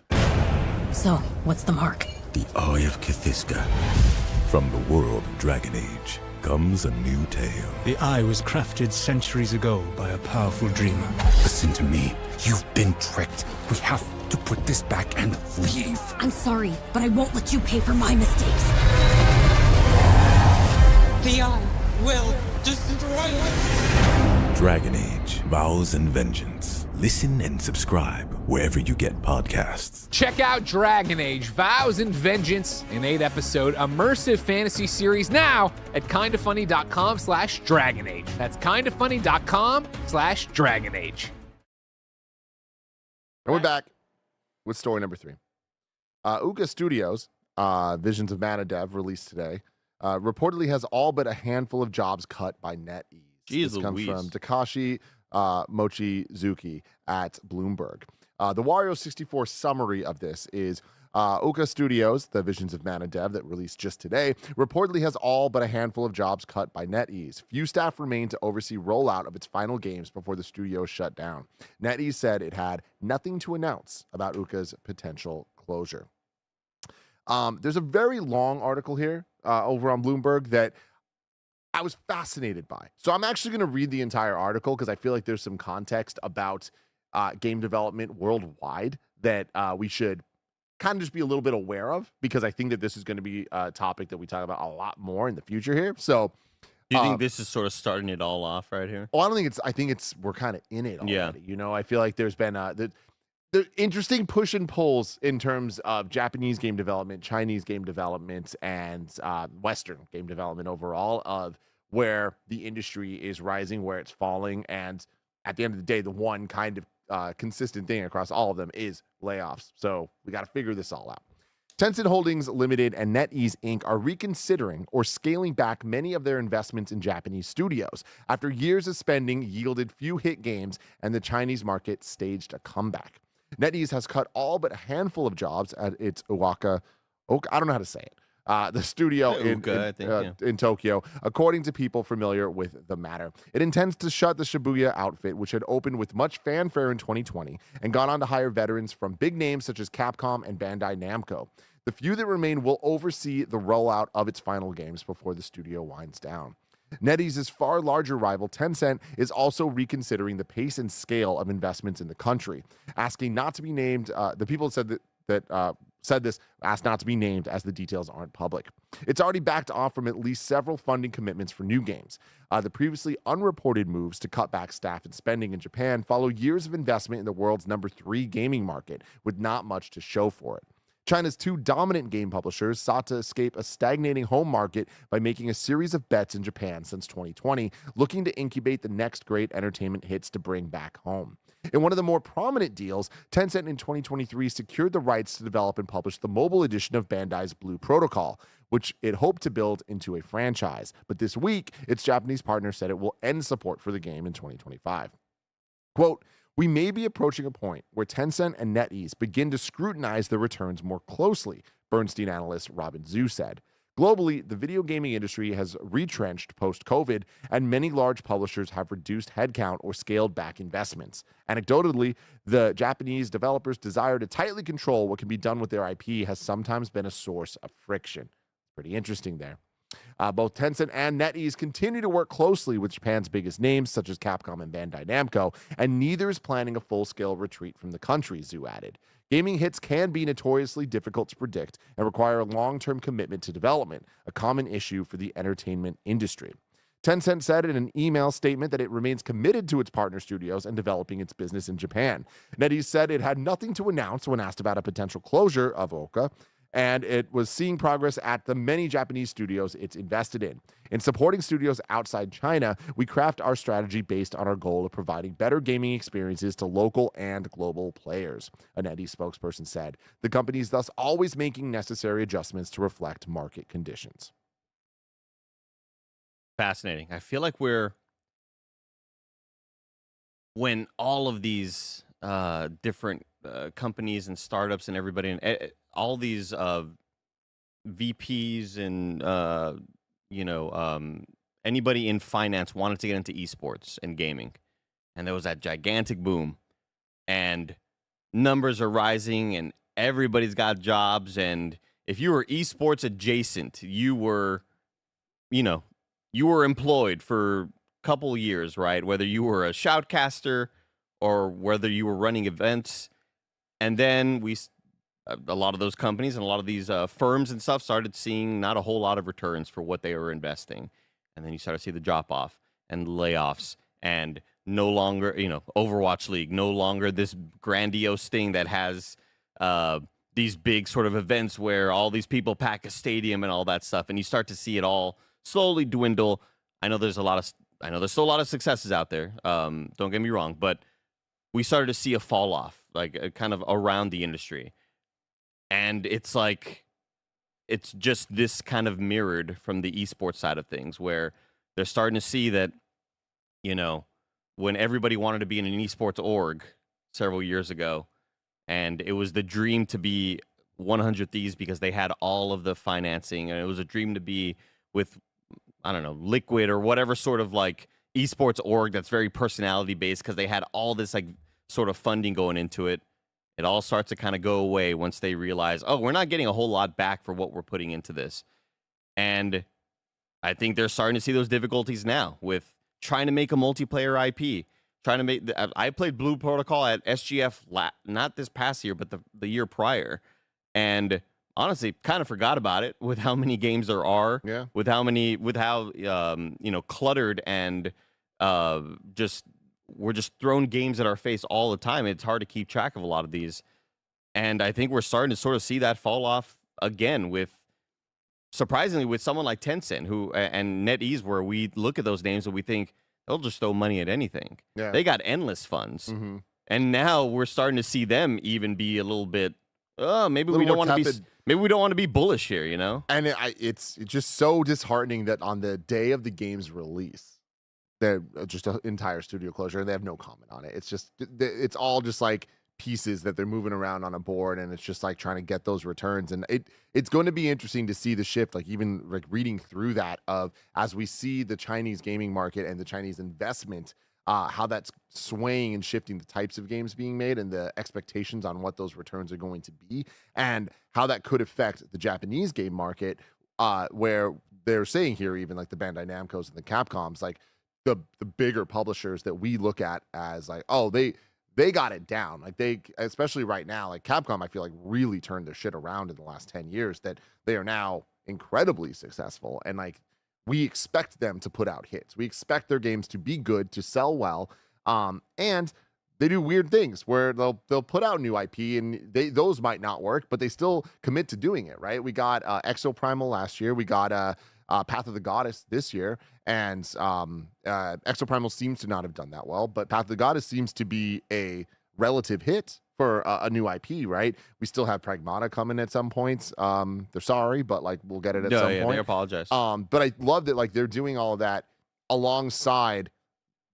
So, what's the mark? The Eye of Cthulhu. From the world of Dragon Age comes a new tale. The Eye was crafted centuries ago by a powerful dreamer. Listen to me. You've been tricked. We have to put this back and leave. I'm sorry, but I won't let you pay for my mistakes. The Eye will destroy you. Dragon Age: Vows and Vengeance. Listen and subscribe wherever you get podcasts. Check out Dragon Age: Vows and Vengeance, an 8-episode immersive fantasy series now at kindafunny.com/dragonage. That's kindafunny.com/dragonage. And we're back with story number 3. Ouka Studios, Visions of Mana dev, released today, reportedly has all but a handful of jobs cut by NetEase. This comes from Takashi Mochizuki at Bloomberg. The Wario 64 summary of this is Ouka Studios, the Visions of Mana dev that released just today, reportedly has all but a handful of jobs cut by NetEase. Few staff remain to oversee rollout of its final games before the studio shut down. NetEase said it had nothing to announce about Ouka's potential closure. There's a very long article here over on Bloomberg that I was fascinated by. So I'm actually going to read the entire article because I feel like there's some context about game development worldwide that we should kind of just be a little bit aware of, because I think that this is going to be a topic that we talk about a lot more in the future here. So do you think this is sort of starting it all off right here? Well, I don't think it's, I think it's, we're kind of in it already. Yeah. You know, I feel like there's been the interesting push and pulls in terms of Japanese game development, Chinese game development, and Western game development overall, of where the industry is rising, where it's falling. And at the end of the day, the one kind of consistent thing across all of them is layoffs. So we got to figure this all out. Tencent Holdings Limited and NetEase Inc. are reconsidering or scaling back many of their investments in Japanese studios after years of spending yielded few hit games and the Chinese market staged a comeback. NetEase has cut all but a handful of jobs at its Ouka, I don't know how to say it, the studio in Tokyo, according to people familiar with the matter. It intends to shut the Shibuya outfit, which had opened with much fanfare in 2020 and gone on to hire veterans from big names such as Capcom and Bandai Namco. The few that remain will oversee the rollout of its final games before the studio winds down. NetEase's far larger rival, Tencent, is also reconsidering the pace and scale of investments in the country, asking not to be named. The people said said this asked not to be named as the details aren't public. It's already backed off from at least several funding commitments for new games. The previously unreported moves to cut back staff and spending in Japan follow years of investment in the world's number 3 gaming market with not much to show for it. China's 2 dominant game publishers sought to escape a stagnating home market by making a series of bets in Japan since 2020, looking to incubate the next great entertainment hits to bring back home. In one of the more prominent deals, Tencent in 2023 secured the rights to develop and publish the mobile edition of Bandai's Blue Protocol, which it hoped to build into a franchise. But this week, its Japanese partner said it will end support for the game in 2025. Quote, "We may be approaching a point where Tencent and NetEase begin to scrutinize their returns more closely," Bernstein analyst Robin Zhu said. Globally, the video gaming industry has retrenched post-COVID, and many large publishers have reduced headcount or scaled back investments. Anecdotally, the Japanese developers' desire to tightly control what can be done with their IP has sometimes been a source of friction. Pretty interesting there. Both Tencent and NetEase continue to work closely with Japan's biggest names, such as Capcom and Bandai Namco, and neither is planning a full-scale retreat from the country, Zhu added. Gaming hits can be notoriously difficult to predict and require a long-term commitment to development, a common issue for the entertainment industry. Tencent said in an email statement that it remains committed to its partner studios and developing its business in Japan. NetEase said it had nothing to announce when asked about a potential closure of Ouka, and it was seeing progress at the many Japanese studios it's invested in. In supporting studios outside China, we craft our strategy based on our goal of providing better gaming experiences to local and global players, a NetEase spokesperson said. The company is thus always making necessary adjustments to reflect market conditions. Fascinating. I feel like when all of these different companies and startups and everybody and all these VPs and anybody in finance wanted to get into esports and gaming, and there was that gigantic boom, and numbers are rising, and everybody's got jobs, and if you were esports adjacent, you were employed for a couple years, right? Whether you were a shoutcaster or whether you were running events, and then a lot of those companies and a lot of these firms and stuff started seeing not a whole lot of returns for what they were investing. And then you start to see the drop-off and layoffs and no longer, Overwatch League, no longer this grandiose thing that has these big sort of events where all these people pack a stadium and all that stuff. And you start to see it all slowly dwindle. I know there's still a lot of successes out there. Don't get me wrong, but we started to see a fall off, like kind of around the industry. And it's just this kind of mirrored from the esports side of things, where they're starting to see that, when everybody wanted to be in an esports org several years ago, and it was the dream to be 100 Thieves because they had all of the financing, and it was a dream to be with, I don't know, Liquid or whatever sort of like esports org that's very personality based because they had all this like sort of funding going into it. It all starts to kind of go away once they realize, oh, we're not getting a whole lot back for what we're putting into this. And I think they're starting to see those difficulties now with trying to make a multiplayer IP. I played Blue Protocol at SGF not this past year, but the year prior. And honestly, kind of forgot about it with how many games there are, with how cluttered and we're just throwing games at our face all the time. It's hard to keep track of a lot of these. And I think we're starting to sort of see that fall off again surprisingly, with someone like Tencent and NetEase, where we look at those names and we think they'll just throw money at anything. Yeah. They got endless funds. Mm-hmm. And now we're starting to see them even be a little bit maybe Little we don't more want to be. tepid. Maybe we don't want to be bullish here. You know. And it's just so disheartening that on the day of the game's release, they're just an entire studio closure, and they have no comment on it. It's just, it's all just like pieces that they're moving around on a board, and it's just like trying to get those returns. And it's going to be interesting to see the shift, like even like reading through that of as we see the Chinese gaming market and the Chinese investment, how that's swaying and shifting the types of games being made and the expectations on what those returns are going to be, and how that could affect the Japanese game market, where they're saying here, even like the Bandai Namcos and the Capcoms, like the bigger publishers that we look at as like, oh, they got it down. Like they, especially right now, like Capcom, I feel like really turned their shit around in the last 10 years, that they are now incredibly successful. And like, we expect them to put out hits. We expect their games to be good, to sell well. And they do weird things where they'll put out new IP and those might not work, but they still commit to doing it, right? We got Exoprimal last year. We got Path of the Goddess this year. And Exoprimal seems to not have done that well, but Path of the Goddess seems to be a relative hit for a new IP, right? We still have Pragmata coming at some points. They're sorry, but like we'll get it at some point. They apologize. But I love that like they're doing all of that alongside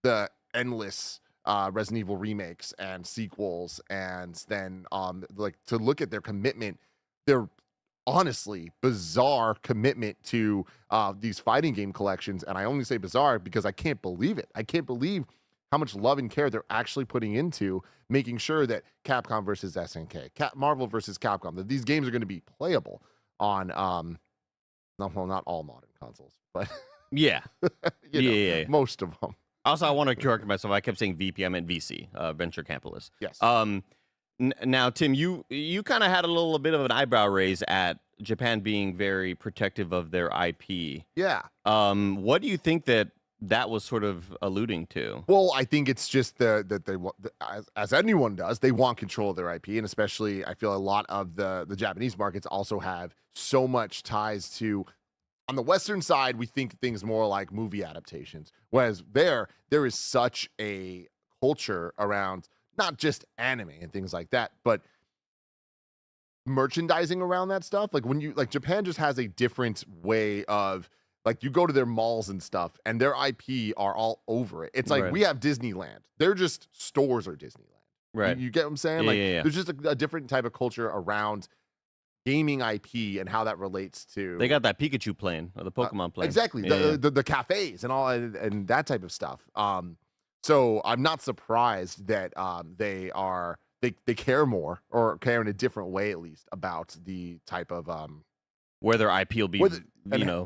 the endless Resident Evil remakes and sequels, and then like to look at their commitment, their honestly bizarre commitment to these fighting game collections. And I only say bizarre because I can't believe it. I can't believe how much love and care they're actually putting into making sure that Capcom versus SNK, Marvel versus Capcom, that these games are going to be playable on, well, not all modern consoles, but yeah, most of them. Also, I want to correct myself. I kept saying VP, I meant VC, Venture Capitalist. Yes. Now, Tim, you kind of had a little bit of an eyebrow raise at Japan being very protective of their IP. Yeah. What do you think that was sort of alluding to? Well, I think it's just that they, as anyone does, they want control of their IP, and especially I feel a lot of the Japanese markets also have so much ties to. On the Western side, we think things more like movie adaptations, whereas there is such a culture around not just anime and things like that, but merchandising around that stuff. Like when you like Japan just has a different way of like you go to their malls and stuff and their IP are all over it. It's like Right. we have Disneyland. They're just stores are Disneyland. Right. You get what I'm saying? Yeah. There's just a different type of culture around gaming IP and how that relates to. They got that Pikachu plane or the Pokemon plane. Exactly. The cafes and all and that type of stuff. So I'm not surprised that they care more or care in a different way at least about the type of where their IP will be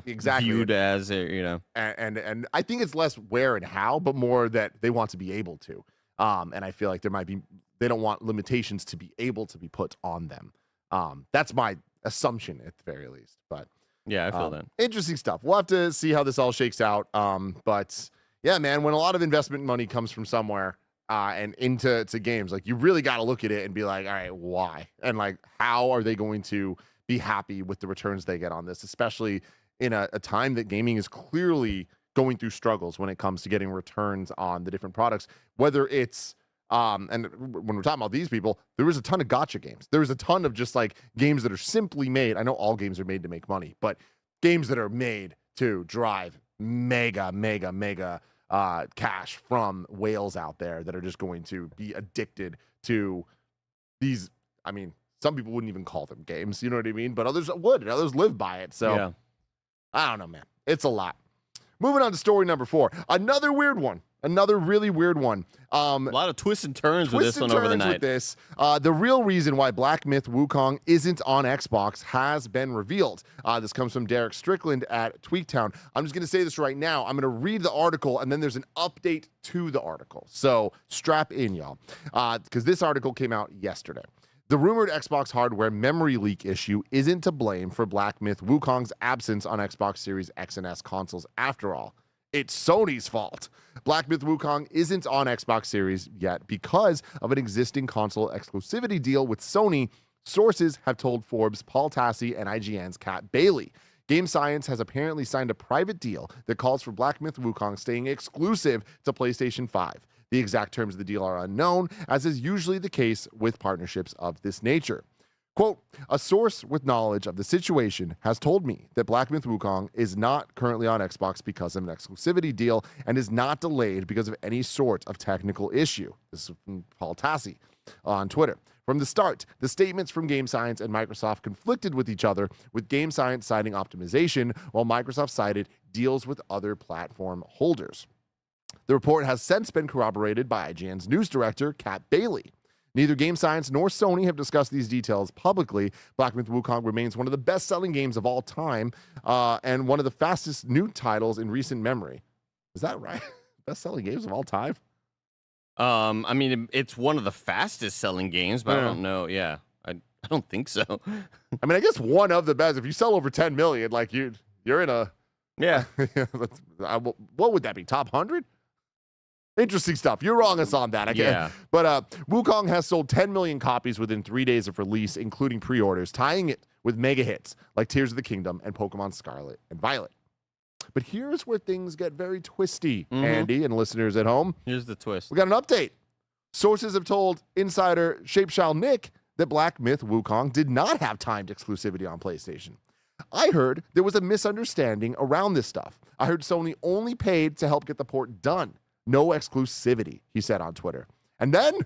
exactly viewed as and I think it's less where and how, but more that they want to be able to. And I feel like they don't want limitations to be able to be put on them. That's my assumption at the very least. But yeah, I feel that. Interesting stuff. We'll have to see how this all shakes out. But yeah, man, when a lot of investment money comes from somewhere and into games, like you really got to look at it and be like, all right, why? And like, how are they going to be happy with the returns they get on this, especially in a time that gaming is clearly going through struggles when it comes to getting returns on the different products, whether it's and when we're talking about these people, there was a ton of gacha games. There was a ton of just like games that are simply made. I know all games are made to make money, but games that are made to drive mega cash from whales out there that are just going to be addicted to these. I mean, some people wouldn't even call them games, you know what I mean? But others would, and others live by it. So yeah. I don't know, man. It's a lot. Moving on to story number 4. Another weird one. Another really weird one. A lot of twists and turns with this one over the night. The real reason why Black Myth Wukong isn't on Xbox has been revealed. This comes from Derek Strickland at TweakTown. I'm just going to say this right now. I'm going to read the article, and then there's an update to the article. So strap in, y'all, because this article came out yesterday. The rumored Xbox hardware memory leak issue isn't to blame for Black Myth Wukong's absence on Xbox Series X and S consoles after all. It's Sony's fault. Black Myth Wukong isn't on Xbox Series yet because of an existing console exclusivity deal with Sony, sources have told Forbes' Paul Tassi and IGN's Kat Bailey. Game Science has apparently signed a private deal that calls for Black Myth Wukong staying exclusive to PlayStation 5. The exact terms of the deal are unknown, as is usually the case with partnerships of this nature. Quote, a source with knowledge of the situation has told me that Black Myth Wukong is not currently on Xbox because of an exclusivity deal and is not delayed because of any sort of technical issue. This is from Paul Tassi on Twitter. From the start, the statements from Game Science and Microsoft conflicted with each other, with Game Science citing optimization, while Microsoft cited deals with other platform holders. The report has since been corroborated by IGN's news director, Kat Bailey. Neither Game Science nor Sony have discussed these details publicly. Black Myth Wukong remains one of the best-selling games of all time and one of the fastest new titles in recent memory. Is that right? Best-selling games of all time? I mean, it's one of the fastest-selling games, but I don't know. Yeah, I don't think so. I mean, I guess one of the best. If you sell over 10 million, like you're in a... Yeah. What would that be? Top 100? Interesting stuff. You're wrong us on that. Yeah. But Wukong has sold 10 million copies within 3 days of release, including pre-orders, tying it with mega hits like Tears of the Kingdom and Pokemon Scarlet and Violet. But here's where things get very twisty, Andy and listeners at home. Here's the twist. We got an update. Sources have told insider Shapeshal Nick that Black Myth Wukong did not have timed exclusivity on PlayStation. I heard there was a misunderstanding around this stuff. I heard Sony only paid to help get the port done. No exclusivity, he said on Twitter. And then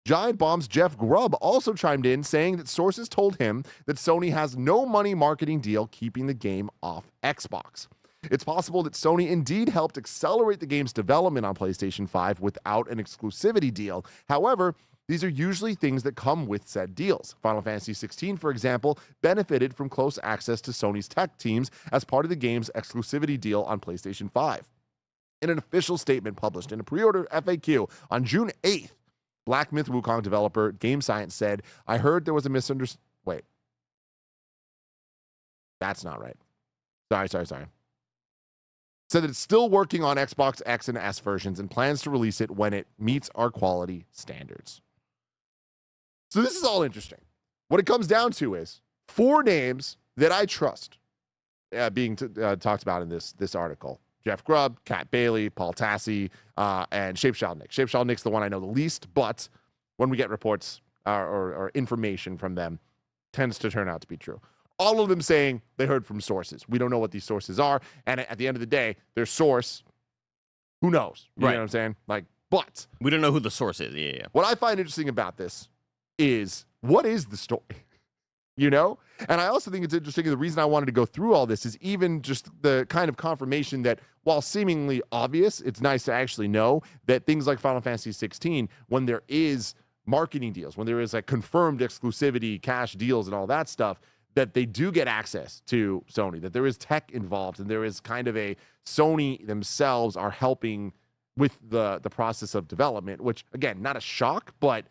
Giant Bomb's Jeff Grubb also chimed in, saying that sources told him that Sony has no money marketing deal keeping the game off Xbox. It's possible that Sony indeed helped accelerate the game's development on PlayStation 5 without an exclusivity deal. However, these are usually things that come with said deals. Final Fantasy XVI, for example, benefited from close access to Sony's tech teams as part of the game's exclusivity deal on PlayStation 5. In an official statement published in a pre-order FAQ on June 8th, Black Myth Wukong developer Game Science said, I heard there was a misunderstanding. Wait. That's not right. Sorry. Said that it's still working on Xbox X and S versions and plans to release it when it meets our quality standards. So this is all interesting. What it comes down to is 4 names that I trust being talked about in this article. Jeff Grubb, Kat Bailey, Paul Tassi, and Shapeshal Nick. Shapeshal Nick's the one I know the least, but when we get reports or information from them, tends to turn out to be true. All of them saying they heard from sources. We don't know what these sources are, and at the end of the day, their source, who knows? You know what I'm saying? But we don't know who the source is. Yeah. What I find interesting about this is, what is the story? You know? And I also think it's interesting, the reason I wanted to go through all this is even just the kind of confirmation that, while seemingly obvious, it's nice to actually know that things like Final Fantasy XVI, when there is marketing deals, when there is like confirmed exclusivity, cash deals, and all that stuff, that they do get access to Sony, that there is tech involved, and there is kind of a Sony themselves are helping with the process of development, which, again, not a shock, but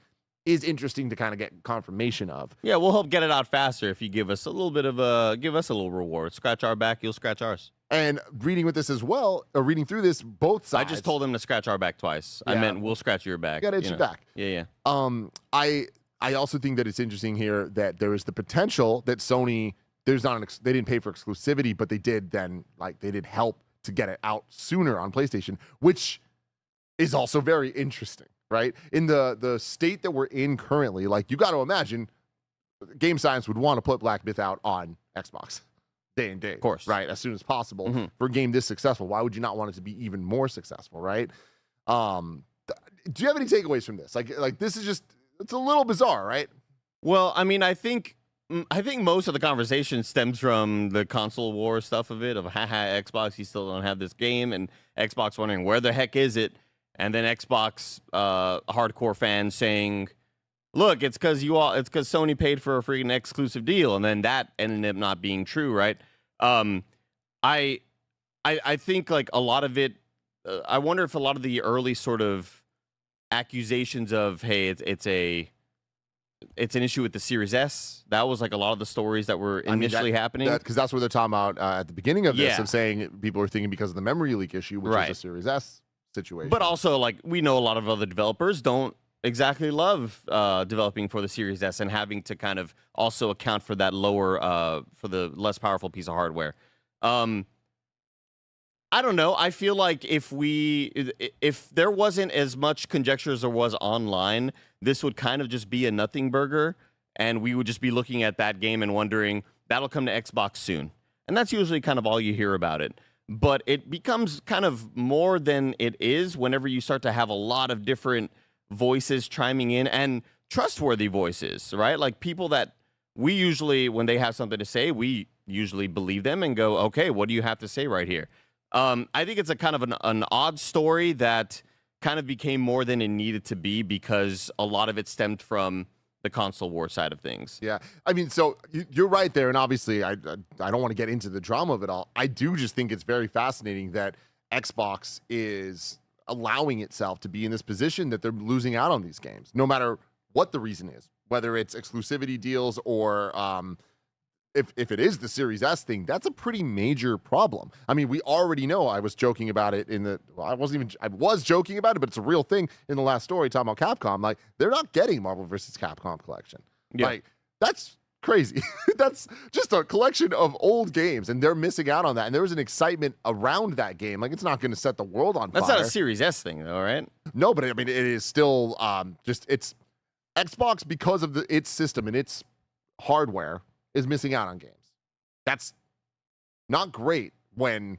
is interesting to kind of get confirmation of. Yeah, we'll help get it out faster if you give us a little bit of give us a little reward. Scratch our back, you'll scratch ours. And reading with this as well, or reading through this, both sides. I just told him to scratch our back twice. Yeah. I meant we'll scratch your back. You gotta itch your back. Yeah. I also think that it's interesting here that there is the potential that Sony, they didn't pay for exclusivity, but they did help to get it out sooner on PlayStation, which is also very interesting. Right? In the state that we're in currently, like, you got to imagine Game Science would want to put Black Myth out on Xbox day and day. Of course. Right? As soon as possible for a game this successful. Why would you not want it to be even more successful, right? Do you have any takeaways from this? Like this is just, it's a little bizarre, right? Well, I mean, I think most of the conversation stems from the console war stuff of Xbox, you still don't have this game, and Xbox wondering where the heck is it? And then Xbox hardcore fans saying, "Look, it's because Sony paid for a freaking exclusive deal," and then that ended up not being true, right? I think like a lot of it. I wonder if a lot of the early sort of accusations of, hey, it's an issue with the Series S. That was like a lot of the stories that were initially happening. Because that's what they're talking about at the beginning of this, of saying people are thinking because of the memory leak issue, which is a Series S situation. But also, like, we know a lot of other developers don't exactly love developing for the Series S and having to kind of also account for that lower, for the less powerful piece of hardware. I don't know. I feel like if there wasn't as much conjecture as there was online, this would kind of just be a nothing burger. and we would just be looking at that game and wondering, that'll come to Xbox soon. And that's usually kind of all you hear about it. But it becomes kind of more than it is whenever you start to have a lot of different voices chiming in, and trustworthy voices, right? Like people that we usually, when they have something to say, we usually believe them and go, okay, what do you have to say right here? I think it's a kind of an odd story that kind of became more than it needed to be because a lot of it stemmed from the console war side of things. Yeah. I mean, so you're right there. And obviously, I don't want to get into the drama of it all. I do just think it's very fascinating that Xbox is allowing itself to be in this position that they're losing out on these games, no matter what the reason is, whether it's exclusivity deals or if it is the Series S thing, that's a pretty major problem. I mean, we already know. I was joking about it I was joking about it, but it's a real thing in the last story talking about Capcom. Like, they're not getting Marvel vs. Capcom collection. Yeah. Like, that's crazy. That's just a collection of old games, and they're missing out on that. And there was an excitement around that game. Like, it's not going to set the world on fire. That's not a Series S thing, though, right? No, but I mean, it is still it's Xbox because of its system and its hardware is missing out on games. That's not great when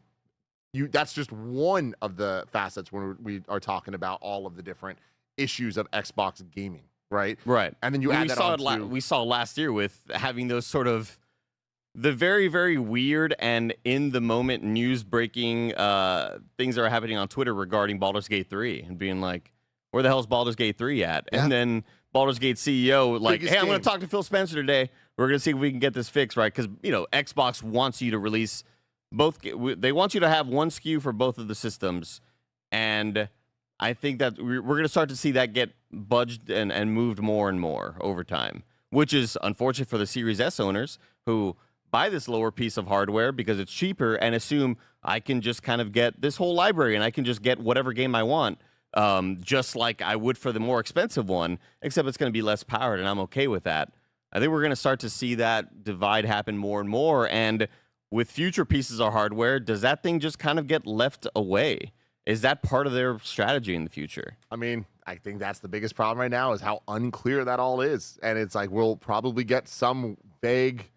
that's just one of the facets when we are talking about all of the different issues of Xbox gaming, right? Right. And then we saw last year with having those sort of the very, very weird and in the moment news breaking things that are happening on Twitter regarding Baldur's Gate 3 and being like, where the hell's Baldur's Gate 3 at? Yeah. And then Baldur's Gate CEO like, hey, I'm going to talk to Phil Spencer today. We're going to see if we can get this fixed, right? Because, Xbox wants you to release both. They want you to have one SKU for both of the systems. And I think that we're going to start to see that get budged and moved more and more over time, which is unfortunate for the Series S owners who buy this lower piece of hardware because it's cheaper and assume I can just kind of get this whole library and I can just get whatever game I want, just like I would for the more expensive one, except it's going to be less powered, and I'm okay with that. I think we're going to start to see that divide happen more and more. And with future pieces of hardware, does that thing just kind of get left away? Is that part of their strategy in the future? I mean, I think that's the biggest problem right now is how unclear that all is. And it's like we'll probably get some vague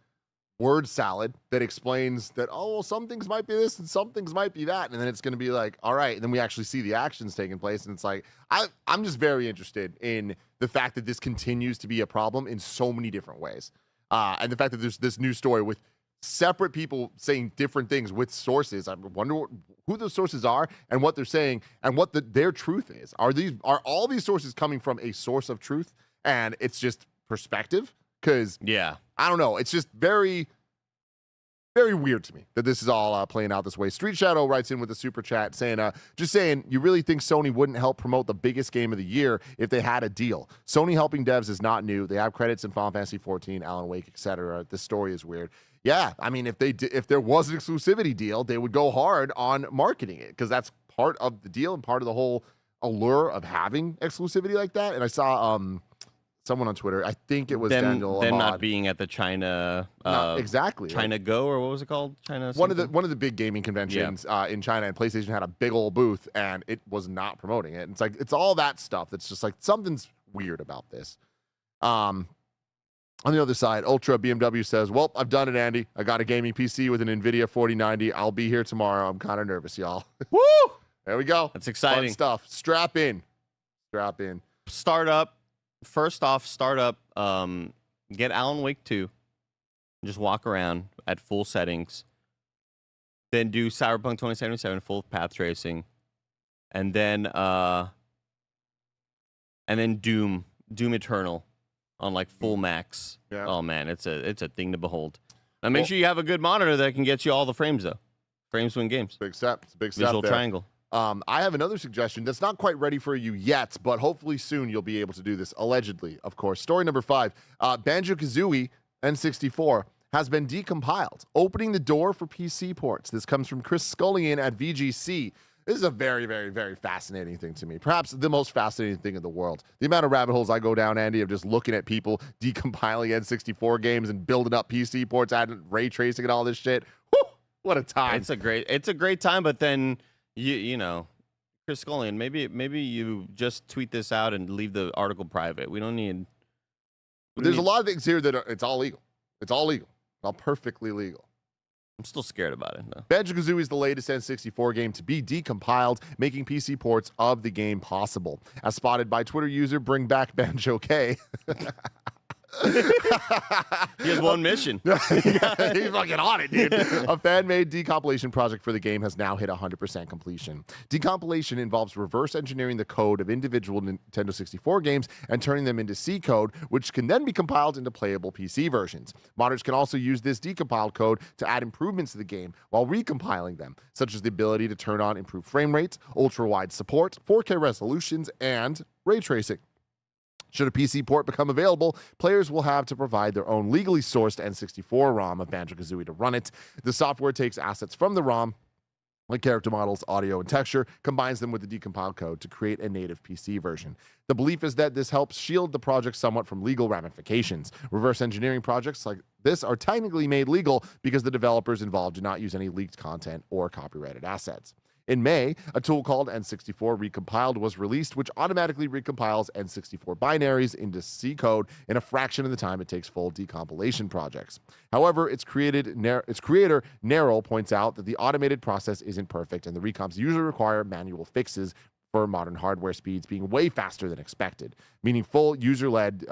word salad that explains that, oh, well, some things might be this and some things might be that. And then it's going to be like, all right. And then we actually see the actions taking place. And it's like, I'm just very interested in the fact that this continues to be a problem in so many different ways. And the fact that there's this new story with separate people saying different things with sources. I wonder who those sources are and what they're saying and what their truth is. Are all these sources coming from a source of truth and it's just perspective? Because I don't know. It's just very, very weird to me that this is all playing out this way. Street Shadow writes in with a super chat saying, just saying, you really think Sony wouldn't help promote the biggest game of the year if they had a deal? Sony helping devs is not new. They have credits in Final Fantasy 14, Alan Wake, etc. This story is weird. Yeah, I mean, if there was an exclusivity deal, they would go hard on marketing it because that's part of the deal and part of the whole allure of having exclusivity like that. And I saw someone on Twitter, I think it was Daniel them Ahmad. not being at the China exactly China Go, or what was it called? China one of the big gaming conventions in China, and PlayStation had a big old booth and it was not promoting it. And it's like it's all that stuff that's just like something's weird about this. On the other side, Ultra BMW says, well, I've done it, Andy. I got a gaming PC with an NVIDIA 4090. I'll be here tomorrow. I'm kind of nervous, y'all. Woo! There we go. That's exciting. Fun stuff. Strap in. Startup. First off, get Alan Wake 2. Just walk around at full settings. Then do Cyberpunk 2077 full path tracing. And then Doom Eternal on like full max. Yeah. Oh man, it's a thing to behold. Now make sure you have a good monitor that can get you all the frames though. Frames win games. Big step. It's a big step. Visual there. triangle. I have another suggestion that's not quite ready for you yet, but hopefully soon you'll be able to do this. Allegedly, of course. Story number 5. Banjo-Kazooie N64 has been decompiled, opening the door for PC ports. This comes from Chris Scullion at VGC. This is a very, very, very fascinating thing to me. Perhaps the most fascinating thing in the world. The amount of rabbit holes I go down, Andy, of just looking at people decompiling N64 games and building up PC ports, adding ray tracing and all this shit. Whew, what a time. It's a great time, but then you know, Chris Scullion, maybe you just tweet this out and leave the article private. We don't need But there's a lot of things here that it's all legal. It's all legal. All perfectly legal. I'm still scared about it, though. Banjo-Kazooie is the latest N64 game to be decompiled, making PC ports of the game possible. As spotted by Twitter user Bring Back Banjo-K. He has one mission. He's fucking on it, dude. A fan-made decompilation project for the game has now hit 100% completion. Decompilation involves reverse engineering the code of individual Nintendo 64 games and turning them into C code, which can then be compiled into playable PC versions. Modders can also use this decompiled code to add improvements to the game while recompiling them, such as the ability to turn on improved frame rates, ultra-wide support, 4K resolutions, and ray tracing. Should a PC port become available, players will have to provide their own legally sourced N64 ROM of Banjo-Kazooie to run it. The software takes assets from the ROM, like character models, audio, and texture, combines them with the decompiled code to create a native PC version. The belief is that this helps shield the project somewhat from legal ramifications. Reverse engineering projects like this are technically made legal because the developers involved do not use any leaked content or copyrighted assets. In May, a tool called N64 Recompiled was released, which automatically recompiles N64 binaries into C code in a fraction of the time it takes full decompilation projects. However, its creator, Nerol, points out that the automated process isn't perfect, and the recomps usually require manual fixes for modern hardware speeds being way faster than expected, meaning full user-led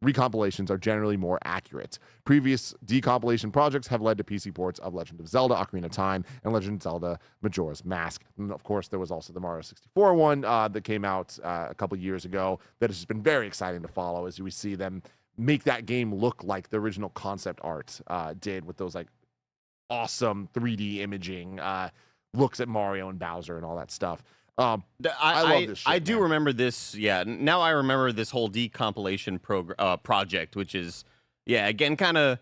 recompilations are generally more accurate. Previous decompilation projects have led to PC ports of Legend of Zelda Ocarina of Time and Legend of Zelda Majora's Mask. And of course, there was also the Mario 64 one that came out a couple years ago that has just been very exciting to follow as we see them make that game look like the original concept art did, with those like awesome 3D imaging looks at Mario and Bowser and all that stuff. I love this shit, I do man. remember this. Yeah, now I remember this whole decompilation project, which is, yeah, again, kind of,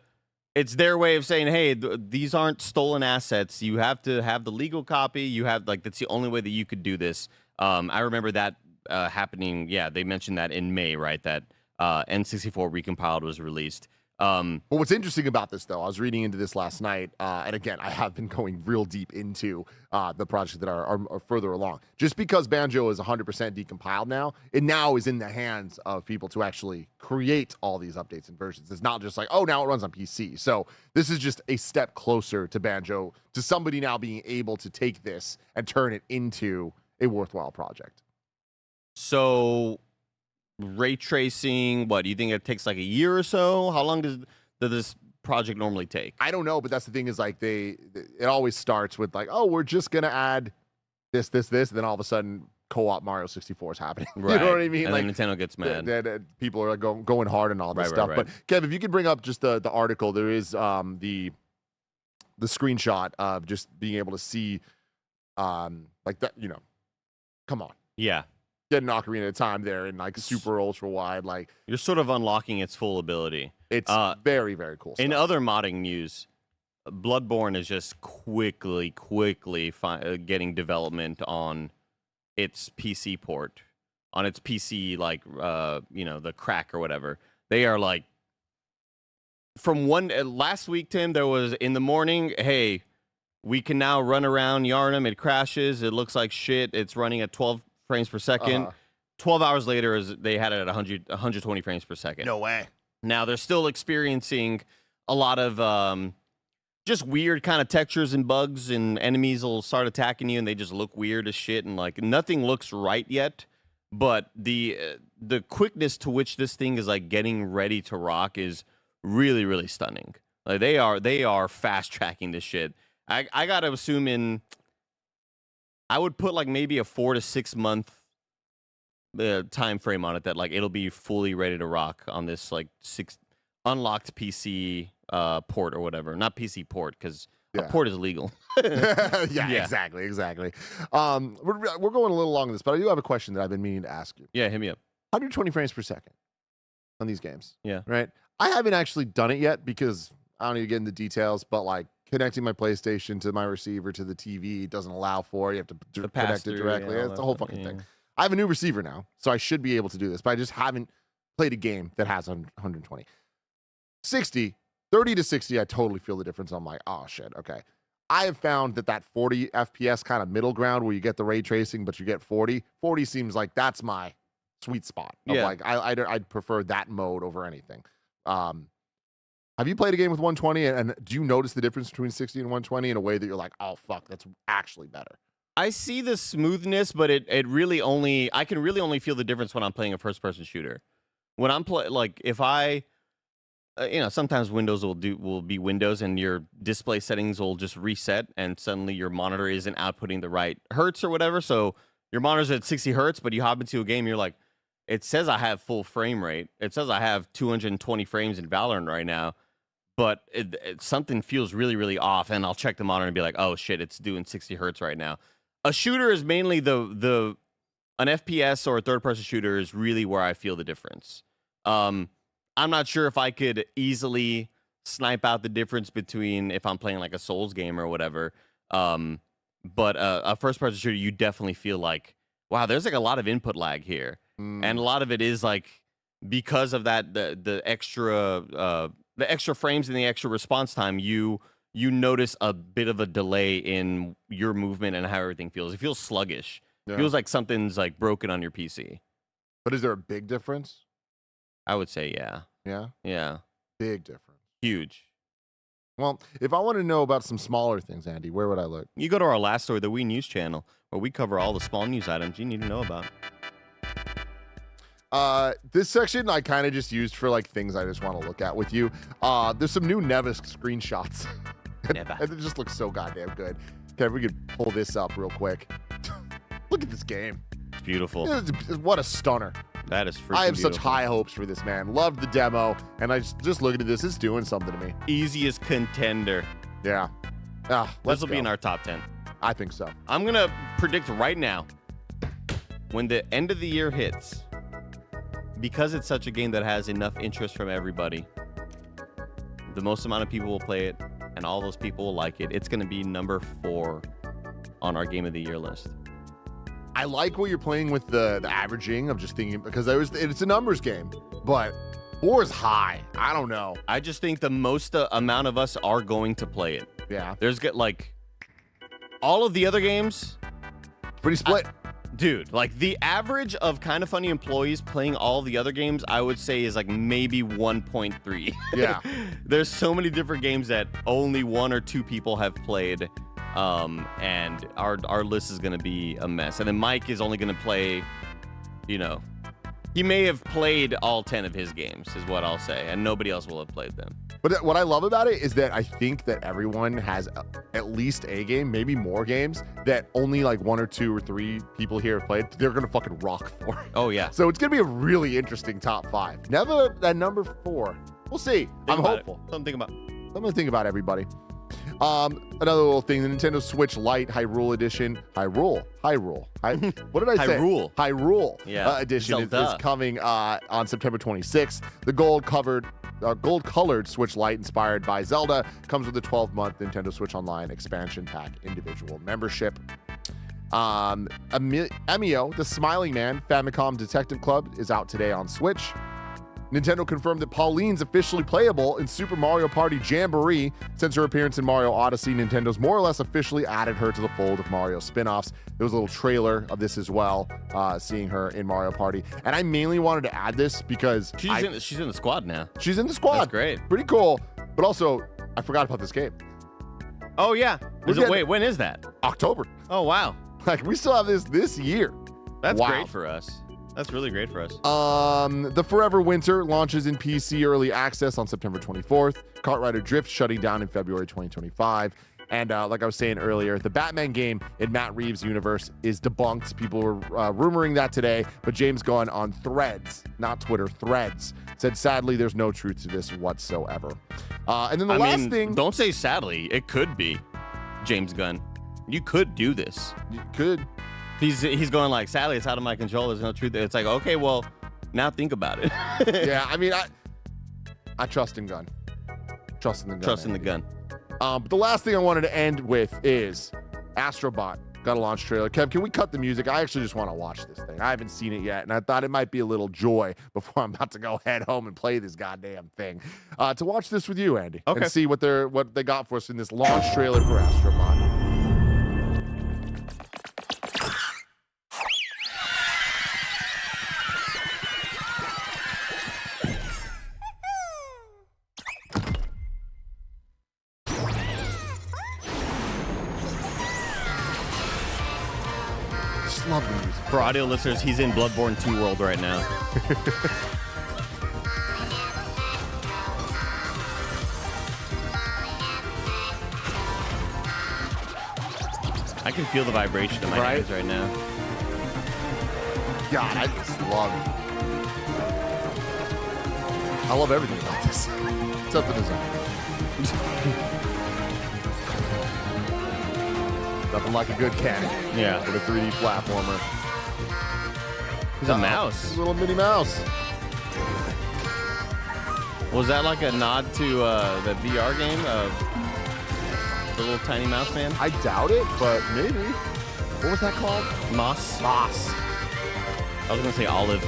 it's their way of saying, hey, these aren't stolen assets. You have to have the legal copy. You have, like, that's the only way that you could do this. I remember that happening. Yeah, they mentioned that in May, right? That N64 Recompiled was released. But what's interesting about this, though, I was reading into this last night, and again, I have been going real deep into the projects that are further along. Just because Banjo is 100% decompiled now, it now is in the hands of people to actually create all these updates and versions. It's not just like, oh, now it runs on PC. So this is just a step closer to Banjo, to somebody now being able to take this and turn it into a worthwhile project. So ray tracing, what do you think it takes, like a year or so? How long does this project normally take? I don't know, but that's the thing, is like it always starts with like, oh, we're just gonna add this, and then all of a sudden co-op Mario 64 is happening. Right. You know what I mean? And like, then Nintendo gets mad. People are like going hard and all this stuff. Right. But Kev, if you could bring up just the article, there is the screenshot of just being able to see like that, you know, come on. Yeah. Get an Ocarina at a time there in like super ultra wide, like You're sort of unlocking its full ability. it's very, very cool stuff. In other modding news, Bloodborne is just quickly getting development on its PC port, on its PC, like, the crack or whatever. They are like, from last week, Tim, there was in the morning, hey, we can now run around Yarnum. It crashes. It looks like shit. It's running at 12 frames per second. 12 hours later, they had it at 120 frames per second. No way. Now they're still experiencing a lot of just weird kind of textures and bugs, and enemies will start attacking you and they just look weird as shit, and like nothing looks right yet. But the quickness to which this thing is like getting ready to rock is really, really stunning. Like they are fast tracking this shit. I gotta assume I would put like maybe a 4 to 6 month time frame on it, that like it'll be fully ready to rock on this like unlocked PC port or whatever. Not PC port, because a port is illegal. yeah, exactly. We're going a little long on this, but I do have a question that I've been meaning to ask you. Yeah, hit me up. 120 frames per second on these games. Yeah. Right? I haven't actually done it yet because I don't need to get into details, but like connecting my PlayStation to my receiver to the TV doesn't allow for it. You have to connect it directly. It's a whole fucking thing. I have a new receiver now, so I should be able to do this, but I just haven't played a game that has 120. 30 to 60, I totally feel the difference. I'm like, oh shit, okay. I have found that 40 FPS kind of middle ground where you get the ray tracing, but you get 40. 40 seems like that's my sweet spot. Of Yeah. like I'd prefer that mode over anything. Have you played a game with 120, and do you notice the difference between 60 and 120 in a way that you're like, oh fuck, that's actually better? I see the smoothness, but it really only I can really only feel the difference when I'm playing a first person shooter. When I'm like if I sometimes Windows will be Windows and your display settings will just reset and suddenly your monitor isn't outputting the right hertz or whatever. So your monitor's at 60 hertz, but you hop into a game, you're like, it says I have full frame rate. It says I have 220 frames in Valorant right now, but something feels really, really off. And I'll check the monitor and be like, oh shit, it's doing 60 hertz right now. A shooter is mainly an FPS or a third person shooter is really where I feel the difference. I'm not sure if I could easily snipe out the difference between if I'm playing like a Souls game or whatever. But a first-person shooter, you definitely feel like, wow, there's like a lot of input lag here, and a lot of it is like because of that the extra frames and the extra response time. You notice a bit of a delay in your movement and how everything feels. It feels sluggish. Yeah. It feels like something's like broken on your PC. But is there a big difference? I would say, yeah. Yeah? Yeah. Big difference. Huge. Well, if I want to know about some smaller things, Andy, where would I look? You go to our last story, the Wii News channel, where we cover all the small news items you need to know about. This section I kind of just used for like things I just want to look at with you. There's some new Nevis screenshots. Never. And it just looks so goddamn good. Okay, if we could pull this up real quick. Look at this game. It's beautiful. What a stunner. That is freaking I have such beautiful. high hopes for this, man. Loved the demo, and I just looking at this, it's doing something to me. Easiest contender. Yeah. This will be in our top 10. I think so. I'm going to predict right now, when the end of the year hits, because it's such a game that has enough interest from everybody, the most amount of people will play it, and all those people will like it. It's going to be number 4 on our Game of the Year list. I like what you're playing with the averaging of just thinking, because it's a numbers game, but 4 is high. I don't know. I just think the most amount of us are going to play it. Yeah. There's like all of the other games. Pretty split. Dude, like the average of Kinda Funny employees playing all the other games, I would say is like maybe 1.3. Yeah. There's so many different games that only 1 or 2 people have played. And our list is going to be a mess. And then Mike is only going to play, he may have played all 10 of his games is what I'll say. And nobody else will have played them. But what I love about it is that I think that everyone has at least a game, maybe more games, that only like 1 or 2 or 3 people here have played. They're going to fucking rock for. Oh, yeah. So it's going to be a really interesting top 5. Never that number 4. We'll see. I'm hopeful. Something about. Something to think about, everybody. Another little thing, the Nintendo Switch Lite Hyrule Edition. Hyrule. What did I say? Hyrule Edition is coming on September 26th. The gold-colored Switch Lite, inspired by Zelda, comes with a 12-month Nintendo Switch Online expansion pack individual membership. Emio, the Smiling Man Famicom Detective Club, is out today on Switch. Nintendo confirmed that Pauline's officially playable in Super Mario Party Jamboree. Since her appearance in Mario Odyssey, Nintendo's more or less officially added her to the fold of Mario spin-offs. There was a little trailer of this as well, seeing her in Mario Party. And I mainly wanted to add this because she's in the squad now. She's in the squad. That's great. Pretty cool. But also, I forgot about this game. Oh, yeah. Wait, when is that? October. Oh, wow. Like, we still have this year. That's great for us. That's really great for us. The Forever Winter launches in PC Early Access on September 24th. Cartrider Drift shutting down in February 2025. And like I was saying earlier, the Batman game in Matt Reeves' universe is debunked. People were rumoring that today, but James Gunn on Threads, not Twitter, Threads, said, sadly, there's no truth to this whatsoever. And then the last thing... Don't say sadly. It could be James Gunn. You could do this. You could. He's going like, sadly, it's out of my control. There's no truth. It's like, okay, well, now think about it. Yeah, I mean, I trust in Gunn. Trust in the gun. Trust in the gun. But the last thing I wanted to end with is Astrobot got a launch trailer. Kev, can we cut the music? I actually just want to watch this thing. I haven't seen it yet, and I thought it might be a little joy before I'm about to go head home and play this goddamn thing. To watch this with you, Andy, and see what they got for us in this launch trailer for Astrobot. For audio listeners, he's in Bloodborne 2 world right now. I can feel the vibration in my hands right now. God, I just love it. I love everything about this. Except the design. Nothing like a good cannon. Yeah. With a 3D platformer. He's a mouse. Little mini mouse. Was that like a nod to the VR game of the little tiny mouse man? I doubt it, but maybe. What was that called? Moss. Moss. I was gonna say olive.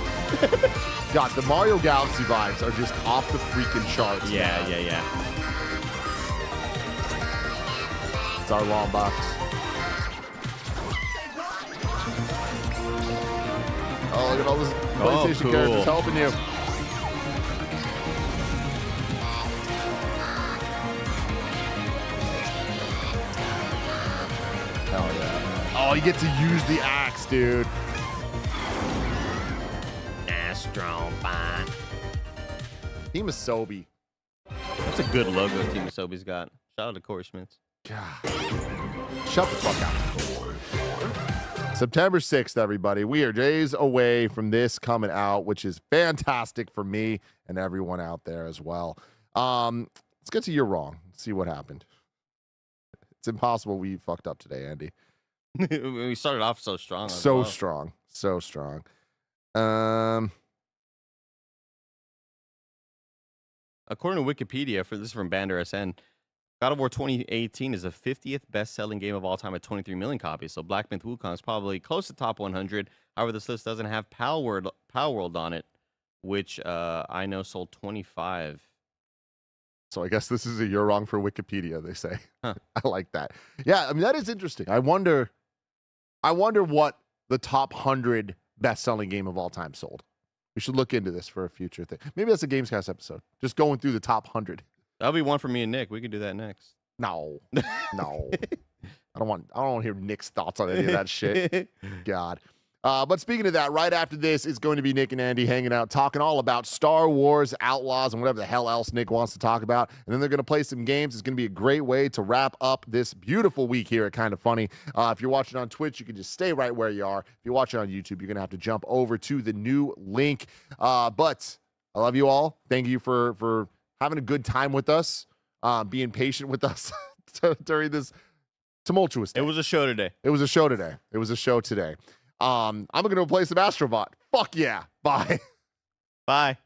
God, the Mario Galaxy vibes are just off the freaking charts. Yeah, man. yeah. It's our long box. Oh, look at all those PlayStation characters helping you. Hell yeah. Oh, you get to use the axe, dude. Astrophine. Team Asobi. That's a good logo Team Asobi's got. Shout out to Corey Schmitz. God. Shut the fuck up. September 6th, everybody. We are days away from this coming out, which is fantastic for me and everyone out there as well. Let's get to You're Wrong. See what happened. It's impossible we fucked up today, Andy. We started off so strong. So strong. According to Wikipedia, this is from Bander SN, God of War 2018 is the 50th best-selling game of all time at 23 million copies. So Black Myth Wukong is probably close to top 100. However, this list doesn't have Pal World on it, which I know sold 25. So I guess this is a You're Wrong for Wikipedia, they say. Huh. I like that. Yeah, I mean, that is interesting. I wonder what the top 100 best-selling game of all time sold. We should look into this for a future thing. Maybe that's a GamesCast episode. Just going through the top 100. That'll be one for me and Nick. We could do that next. No. I don't want to hear Nick's thoughts on any of that shit. God. But speaking of that, right after this is going to be Nick and Andy hanging out, talking all about Star Wars Outlaws and whatever the hell else Nick wants to talk about. And then they're going to play some games. It's going to be a great way to wrap up this beautiful week here at Kinda Funny. If you're watching on Twitch, you can just stay right where you are. If you're watching on YouTube, you're going to have to jump over to the new link. But I love you all. Thank you for having a good time with us, being patient with us during this tumultuous day. It was a show today. I'm going to play some Astrobot. Fuck yeah. Bye. Bye.